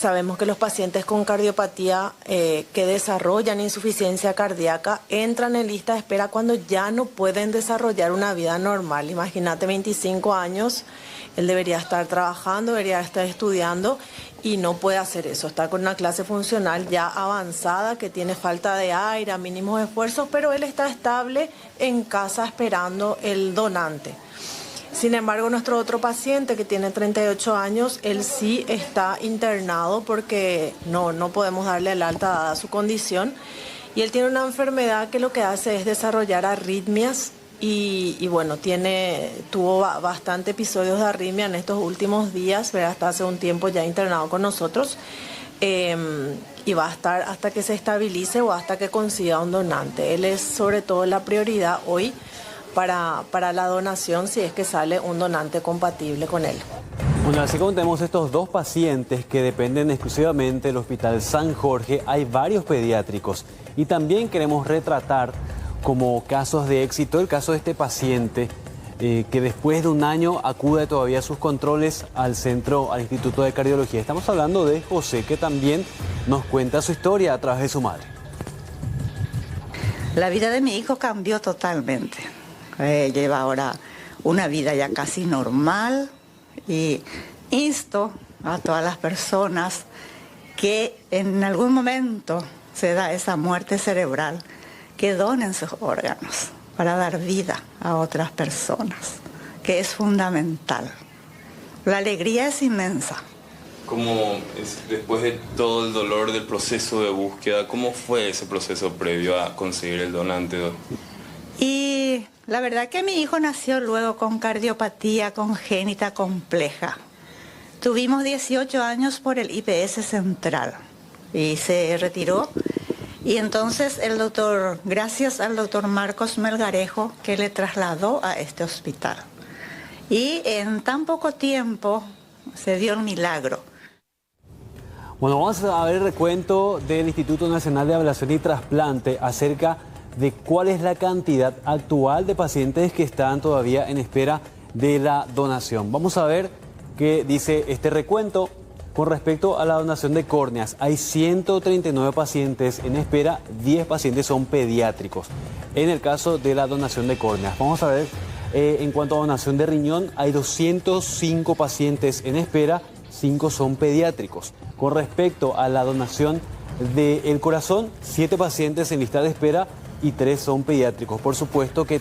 Sabemos que los pacientes con cardiopatía que desarrollan insuficiencia cardíaca entran en lista de espera cuando ya no pueden desarrollar una vida normal. Imagínate, 25 años, él debería estar trabajando, debería estar estudiando y no puede hacer eso. Está con una clase funcional ya avanzada que tiene falta de aire, mínimos esfuerzos, pero él está estable en casa esperando el donante. Sin embargo, nuestro otro paciente que tiene 38 años, él sí está internado porque no podemos darle el alta dada su condición. Y él tiene una enfermedad que lo que hace es desarrollar arritmias y bueno, tuvo bastante episodios de arritmia en estos últimos días, pero hasta hace un tiempo ya internado con nosotros. Y va a estar hasta que se estabilice o hasta que consiga un donante. Él es sobre todo la prioridad hoy para la donación si es que sale un donante compatible con él. Bueno, así como tenemos estos dos pacientes que dependen exclusivamente del Hospital San Jorge, hay varios pediátricos y también queremos retratar como casos de éxito el caso de este paciente que después de un año acude todavía a sus controles al Instituto de Cardiología. Estamos hablando de José, que también nos cuenta su historia a través de su madre. La vida de mi hijo cambió totalmente. Lleva ahora una vida ya casi normal y insto a todas las personas que en algún momento se da esa muerte cerebral, que donen sus órganos para dar vida a otras personas, que es fundamental. La alegría es inmensa. Después de todo el dolor del proceso de búsqueda, ¿cómo fue ese proceso previo a conseguir el donante? Y la verdad que mi hijo nació luego con cardiopatía congénita compleja. Tuvimos 18 años por el IPS central y se retiró. Y entonces gracias al doctor Marcos Melgarejo, que le trasladó a este hospital. Y en tan poco tiempo se dio el milagro. Bueno, vamos a ver el recuento del Instituto Nacional de Ablación y Trasplante acerca de cuál es la cantidad actual de pacientes que están todavía en espera de la donación. Vamos a ver qué dice este recuento con respecto a la donación de córneas. Hay 139 pacientes en espera, 10 pacientes son pediátricos. En el caso de la donación de córneas, vamos a ver, en cuanto a donación de riñón, hay 205 pacientes en espera, 5 son pediátricos. Con respecto a la donación del corazón, 7 pacientes en lista de espera y 3 son pediátricos. Por supuesto que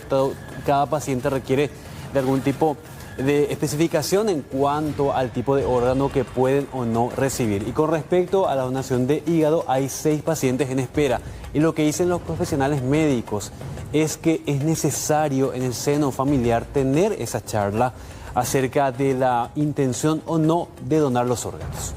cada paciente requiere de algún tipo de especificación en cuanto al tipo de órgano que pueden o no recibir. Y con respecto a la donación de hígado, hay 6 pacientes en espera. Y lo que dicen los profesionales médicos es que es necesario en el seno familiar tener esa charla acerca de la intención o no de donar los órganos.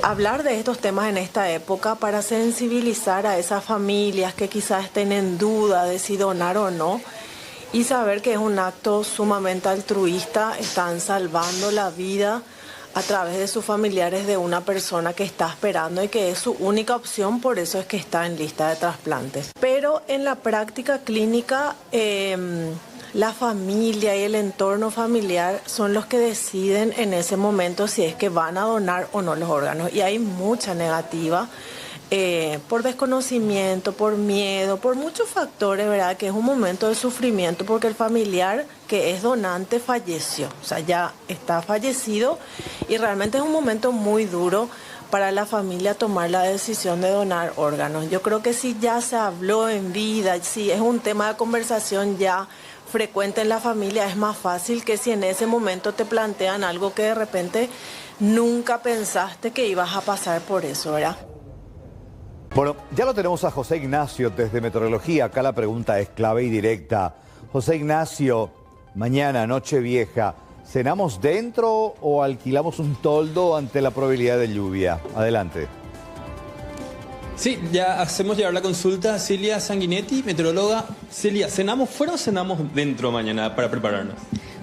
Hablar de estos temas en esta época para sensibilizar a esas familias que quizás estén en duda de si donar o no y saber que es un acto sumamente altruista, están salvando la vida a través de sus familiares de una persona que está esperando y que es su única opción, por eso es que está en lista de trasplantes. Pero en la práctica clínica, la familia y el entorno familiar son los que deciden en ese momento si es que van a donar o no los órganos. Y hay mucha negativa por desconocimiento, por miedo, por muchos factores, ¿verdad? Que es un momento de sufrimiento porque el familiar que es donante falleció, o sea, ya está fallecido y realmente es un momento muy duro para la familia tomar la decisión de donar órganos. Yo creo que si ya se habló en vida, si es un tema de conversación ya frecuente en la familia, es más fácil que si en ese momento te plantean algo que de repente nunca pensaste que ibas a pasar por eso, ¿verdad? Bueno, ya lo tenemos a José Ignacio desde Meteorología. Acá la pregunta es clave y directa. José Ignacio, mañana, Nochevieja, ¿cenamos dentro o alquilamos un toldo ante la probabilidad de lluvia? Adelante. Sí, ya hacemos llegar la consulta a Celia Sanguinetti, meteoróloga. Celia, ¿cenamos fuera o cenamos dentro mañana para prepararnos?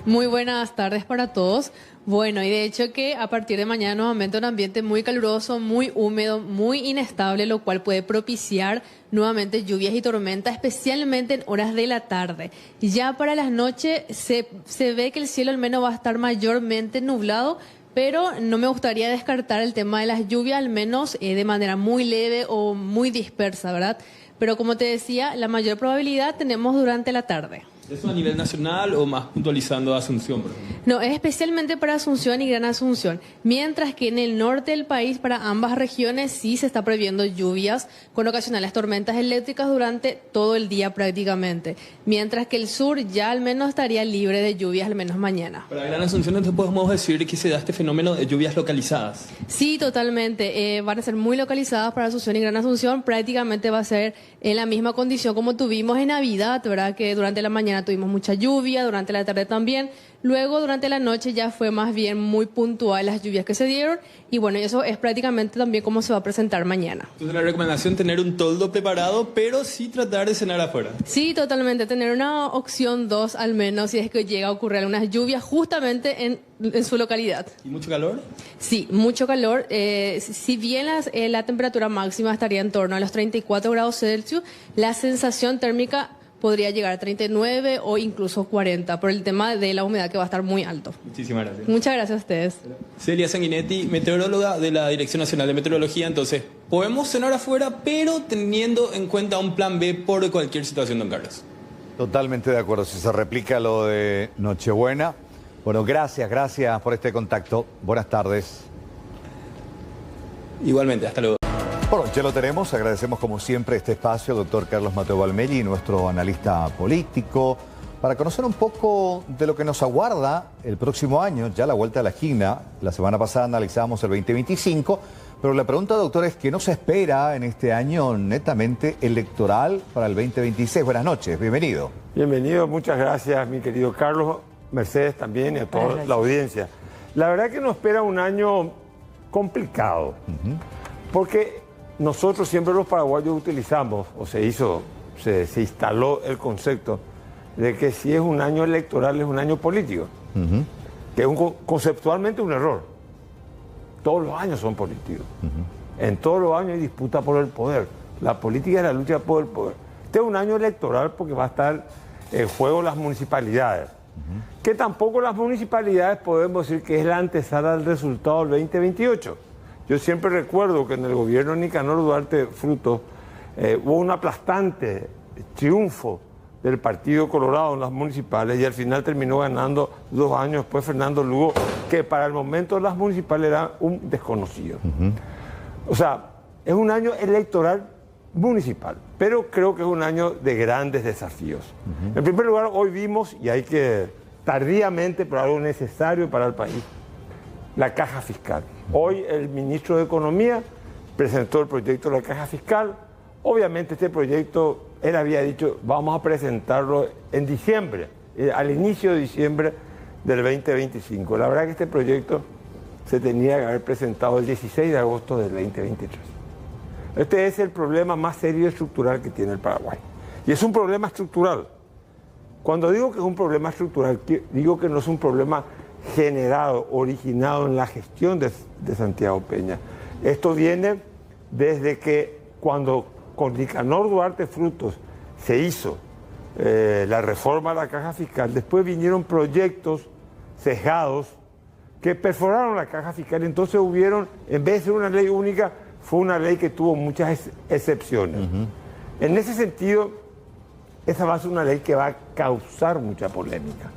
Muy buenas tardes para todos. Bueno, y de hecho que a partir de mañana nuevamente un ambiente muy caluroso, muy húmedo, muy inestable, lo cual puede propiciar nuevamente lluvias y tormentas, especialmente en horas de la tarde. Ya para las noches se ve que el cielo al menos va a estar mayormente nublado, pero no me gustaría descartar el tema de las lluvias, al menos de manera muy leve o muy dispersa, ¿verdad? Pero como te decía, la mayor probabilidad tenemos durante la tarde. ¿Eso a nivel nacional o más puntualizando a Asunción, por ejemplo? No, es especialmente para Asunción y Gran Asunción, mientras que en el norte del país, para ambas regiones, sí se está previendo lluvias con ocasionales tormentas eléctricas durante todo el día prácticamente, mientras que el sur ya al menos estaría libre de lluvias, al menos mañana. Para Gran Asunción, entonces podemos decir que se da este fenómeno de lluvias localizadas. Sí, totalmente. Van a ser muy localizadas para Asunción y Gran Asunción. Prácticamente va a ser en la misma condición como tuvimos en Navidad, ¿verdad? Que durante la mañana tuvimos mucha lluvia, durante la tarde también. Luego, durante la noche ya fue más bien muy puntual las lluvias que se dieron. Y bueno, eso es prácticamente también cómo se va a presentar mañana. Entonces la recomendación es tener un toldo preparado, pero sí tratar de cenar afuera. Sí, totalmente. Tener una opción 2 al menos si es que llega a ocurrir algunas lluvias justamente en su localidad. ¿Y mucho calor? Sí, mucho calor. Si bien la temperatura máxima estaría en torno a los 34 grados Celsius, la sensación térmica podría llegar a 39 o incluso 40 por el tema de la humedad que va a estar muy alto. Muchísimas gracias. Muchas gracias a ustedes. Celia Sanguinetti, meteoróloga de la Dirección Nacional de Meteorología. Entonces, podemos cenar afuera, pero teniendo en cuenta un plan B por cualquier situación, don Carlos. Totalmente de acuerdo. Si se replica lo de Nochebuena. Bueno, gracias por este contacto. Buenas tardes. Igualmente, hasta luego. Bueno, ya lo tenemos. Agradecemos como siempre este espacio al doctor Carlos Mateo Valmelli, nuestro analista político, para conocer un poco de lo que nos aguarda el próximo año, ya la vuelta a la esquina. La semana pasada analizamos el 2025, pero la pregunta, doctor, es ¿qué nos espera en este año netamente electoral para el 2026? Buenas noches, bienvenido. Bienvenido, muchas gracias, mi querido Carlos, Mercedes también y a toda la audiencia. La verdad que nos espera un año complicado, porque nosotros siempre los paraguayos utilizamos, o se instaló el concepto de que si es un año electoral es un año político, que es conceptualmente un error. Todos los años son políticos. En todos los años hay disputa por el poder. La política es la lucha por el poder. Este es un año electoral porque va a estar en juego las municipalidades. Que tampoco las municipalidades podemos decir que es la antesala del resultado del 2028. Yo siempre recuerdo que en el gobierno de Nicanor Duarte Frutos hubo un aplastante triunfo del Partido Colorado en las municipales y al final terminó ganando 2 años después Fernando Lugo, que para el momento las municipales era un desconocido. O sea, es un año electoral municipal, pero creo que es un año de grandes desafíos. En primer lugar, hoy vimos, y hay que tardíamente, pero algo necesario para el país, la caja fiscal. Hoy el ministro de Economía presentó el proyecto de la caja fiscal. Obviamente este proyecto, él había dicho, vamos a presentarlo en diciembre, al inicio de diciembre del 2025. La verdad que este proyecto se tenía que haber presentado el 16 de agosto del 2023. Este es el problema más serio y estructural que tiene el Paraguay. Y es un problema estructural. Cuando digo que es un problema estructural, digo que no es un problema generado, originado en la gestión de Santiago Peña. Esto viene desde que cuando con Nicanor Duarte Frutos se hizo la reforma de la caja fiscal, después vinieron proyectos sesgados que perforaron la caja fiscal. Entonces hubieron, en vez de ser una ley única, fue una ley que tuvo muchas excepciones. En ese sentido, esa va a ser una ley que va a causar mucha polémica.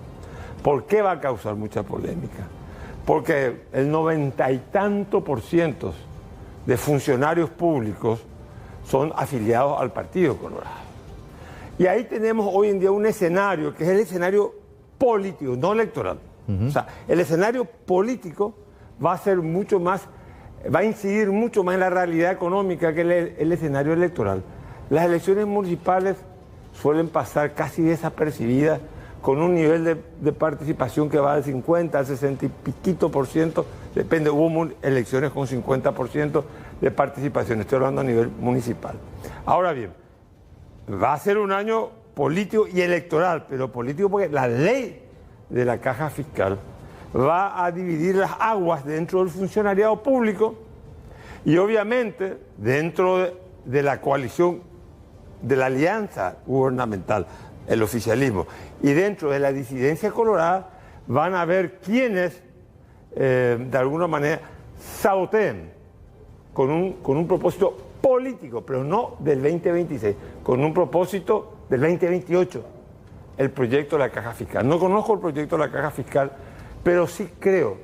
¿Por qué va a causar mucha polémica? Porque el 90 y tanto % de funcionarios públicos son afiliados al Partido Colorado. Y ahí tenemos hoy en día un escenario que es el escenario político, no electoral. O sea, el escenario político va a ser mucho más, va a incidir mucho más en la realidad económica que el escenario electoral. Las elecciones municipales suelen pasar casi desapercibidas, con un nivel de participación que va del 50 al 60 y piquito %, depende, hubo elecciones con 50% de participación, estoy hablando a nivel municipal. Ahora bien, va a ser un año político y electoral, pero político porque la ley de la caja fiscal va a dividir las aguas dentro del funcionariado público y obviamente dentro de la coalición, de la alianza gubernamental, el oficialismo, y dentro de la disidencia colorada van a ver quiénes de alguna manera saboteen con un propósito político, pero no del 2026, con un propósito del 2028, el proyecto de la caja fiscal. No conozco el proyecto de la caja fiscal, pero sí creo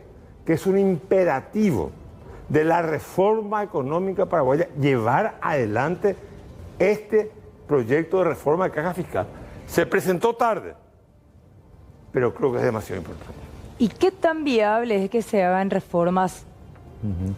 que es un imperativo de la reforma económica paraguaya llevar adelante este proyecto de reforma de caja fiscal. Se presentó tarde, pero creo que es demasiado importante. ¿Y qué tan viable es que se hagan reformas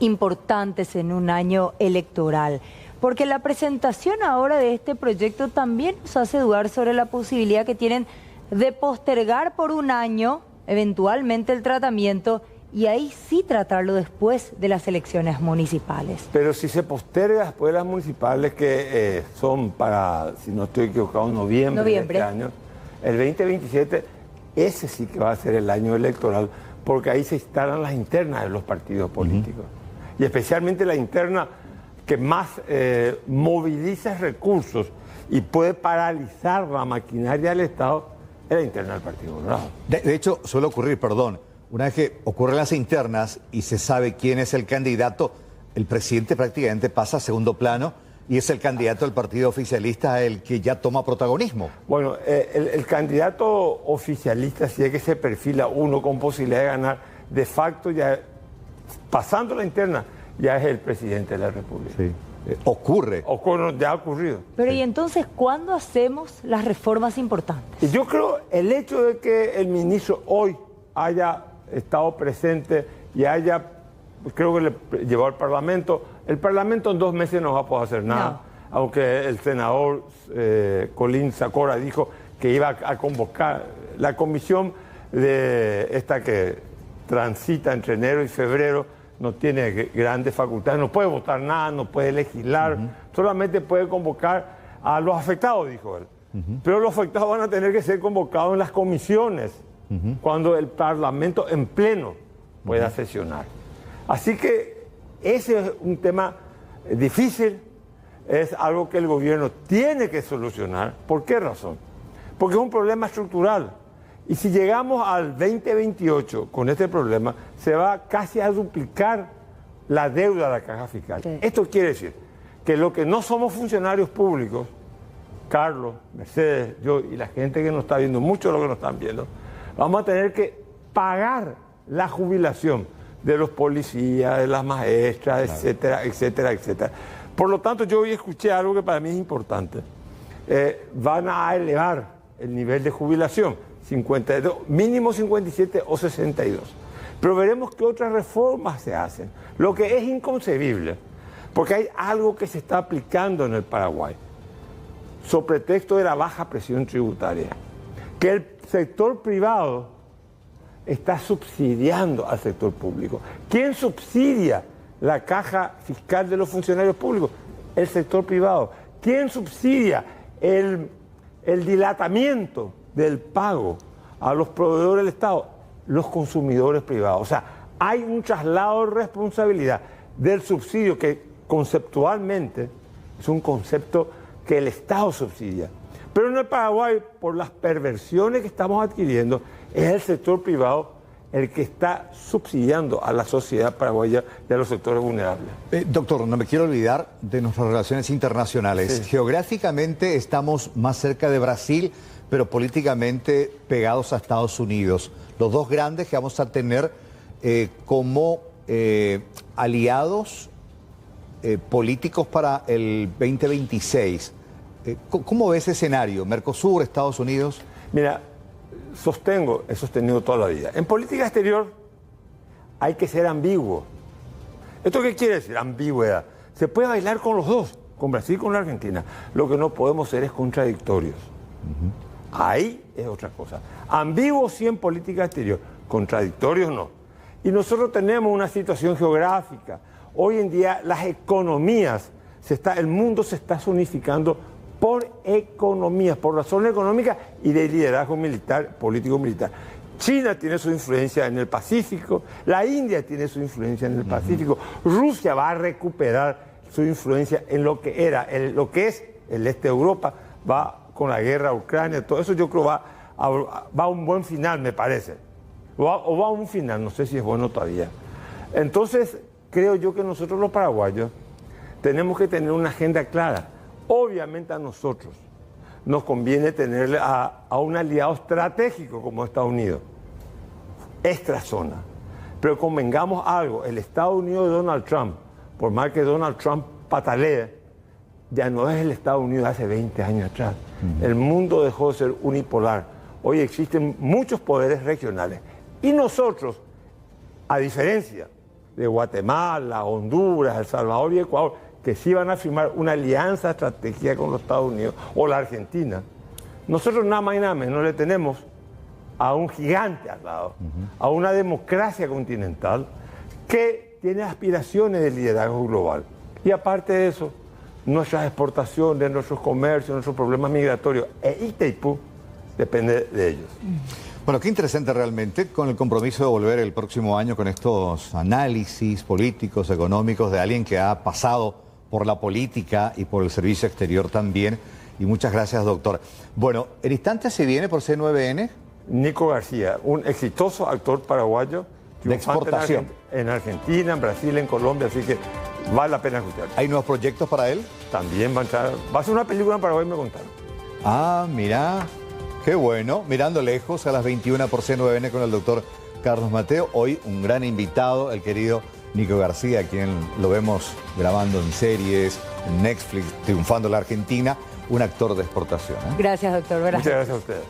importantes en un año electoral? Porque la presentación ahora de este proyecto también nos hace dudar sobre la posibilidad que tienen de postergar por un año eventualmente el tratamiento y ahí sí tratarlo después de las elecciones municipales. Pero si se posterga después de las municipales, que son para, si no estoy equivocado, noviembre de este año, el 2027, ese sí que va a ser el año electoral, porque ahí se instalan las internas de los partidos políticos. Y especialmente la interna que más moviliza recursos y puede paralizar la maquinaria del Estado, es la interna del Partido Colorado. De hecho, suele ocurrir, perdón, una vez que ocurren las internas y se sabe quién es el candidato, el presidente prácticamente pasa a segundo plano y es el candidato del partido oficialista el que ya toma protagonismo. Bueno, el candidato oficialista, si es que se perfila uno con posibilidad de ganar, de facto ya, pasando la interna, ya es el presidente de la República. Sí. Ocurre, ya ha ocurrido. Pero ¿y entonces cuándo hacemos las reformas importantes? Y yo creo el hecho de que el ministro hoy haya estado presente y haya, creo que le llevó al Parlamento, el Parlamento en 2 meses no va a poder hacer nada, aunque el senador Colín Sacora dijo que iba a convocar la comisión de esta que transita entre enero y febrero. No tiene grandes facultades, no puede votar nada, no puede legislar, solamente puede convocar a los afectados, dijo él. Pero los afectados van a tener que ser convocados en las comisiones, cuando el Parlamento en pleno pueda sesionar. Así que ese es un tema difícil, es algo que el gobierno tiene que solucionar. ¿Por qué razón? Porque es un problema estructural. Y si llegamos al 2028 con este problema, se va casi a duplicar la deuda de la caja fiscal. Sí. Esto quiere decir que lo que no somos funcionarios públicos, Carlos, Mercedes, yo y la gente que nos está viendo, mucho de lo que nos están viendo, vamos a tener que pagar la jubilación de los policías, de las maestras, etcétera, etcétera, etcétera. Por lo tanto, yo hoy escuché algo que para mí es importante. Van a elevar el nivel de jubilación. 52, mínimo 57 o 62. Pero veremos qué otras reformas se hacen. Lo que es inconcebible, porque hay algo que se está aplicando en el Paraguay, sobre pretexto de la baja presión tributaria, que el sector privado está subsidiando al sector público. ¿Quién subsidia la caja fiscal de los funcionarios públicos? El sector privado. ¿Quién subsidia el dilatamiento del pago a los proveedores del Estado? Los consumidores privados. O sea, hay un traslado de responsabilidad del subsidio que conceptualmente es un concepto que el Estado subsidia. Pero en el Paraguay, por las perversiones que estamos adquiriendo, es el sector privado el que está subsidiando a la sociedad paraguaya y a los sectores vulnerables. Doctor, no me quiero olvidar de nuestras relaciones internacionales. Sí. Geográficamente estamos más cerca de Brasil, pero políticamente pegados a Estados Unidos. Los dos grandes que vamos a tener como aliados políticos para el 2026. ¿Cómo ves ese escenario? ¿Mercosur, Estados Unidos? Mira, he sostenido toda la vida. En política exterior hay que ser ambiguo. ¿Esto qué quiere decir? Ambigüedad. Se puede bailar con los dos, con Brasil y con la Argentina. Lo que no podemos ser es contradictorios. Ahí es otra cosa. Ambiguos sí en política exterior, contradictorios no. Y nosotros tenemos una situación geográfica. Hoy en día las economías, el mundo se está zonificando por economías, por razones económicas y de liderazgo militar, político-militar. China tiene su influencia en el Pacífico, la India tiene su influencia en el Pacífico, Rusia va a recuperar su influencia en lo que era, lo que es el este de Europa, va con la guerra a Ucrania, todo eso yo creo va a un buen final, me parece. o va a un final, no sé si es bueno todavía. Entonces, creo yo que nosotros los paraguayos tenemos que tener una agenda clara. Obviamente a nosotros nos conviene tener a un aliado estratégico como Estados Unidos, extrazona. Pero convengamos algo, el Estados Unidos de Donald Trump, por más que Donald Trump patalee, ya no es el Estados Unidos de hace 20 años atrás. El mundo dejó de ser unipolar. Hoy existen muchos poderes regionales. Y nosotros, a diferencia de Guatemala, Honduras, El Salvador y Ecuador, que sí van a firmar una alianza estratégica con los Estados Unidos, o la Argentina, nosotros nada más y nada menos le tenemos a un gigante al lado, a una democracia continental que tiene aspiraciones de liderazgo global. Y aparte de eso, nuestras exportaciones, nuestros comercios, nuestros problemas migratorios e Itaipú depende de ellos. Bueno, qué interesante realmente, con el compromiso de volver el próximo año con estos análisis políticos, económicos de alguien que ha pasado por la política y por el servicio exterior también. Y muchas gracias, doctor. Bueno, en instantes se viene por C9N. Nico García, un exitoso actor paraguayo. De exportación. En Argentina, en Brasil, en Colombia, así que vale la pena escuchar. ¿Hay nuevos proyectos para él? También va a ser una película en Paraguay, me contaron. Ah, mira, qué bueno. Mirando lejos, a las 21 por C9N con el doctor Carlos Mateo. Hoy un gran invitado, el querido Nico García, a quien lo vemos grabando en series, en Netflix, triunfando en la Argentina, un actor de exportación. Gracias, doctor. Muchas gracias a ustedes.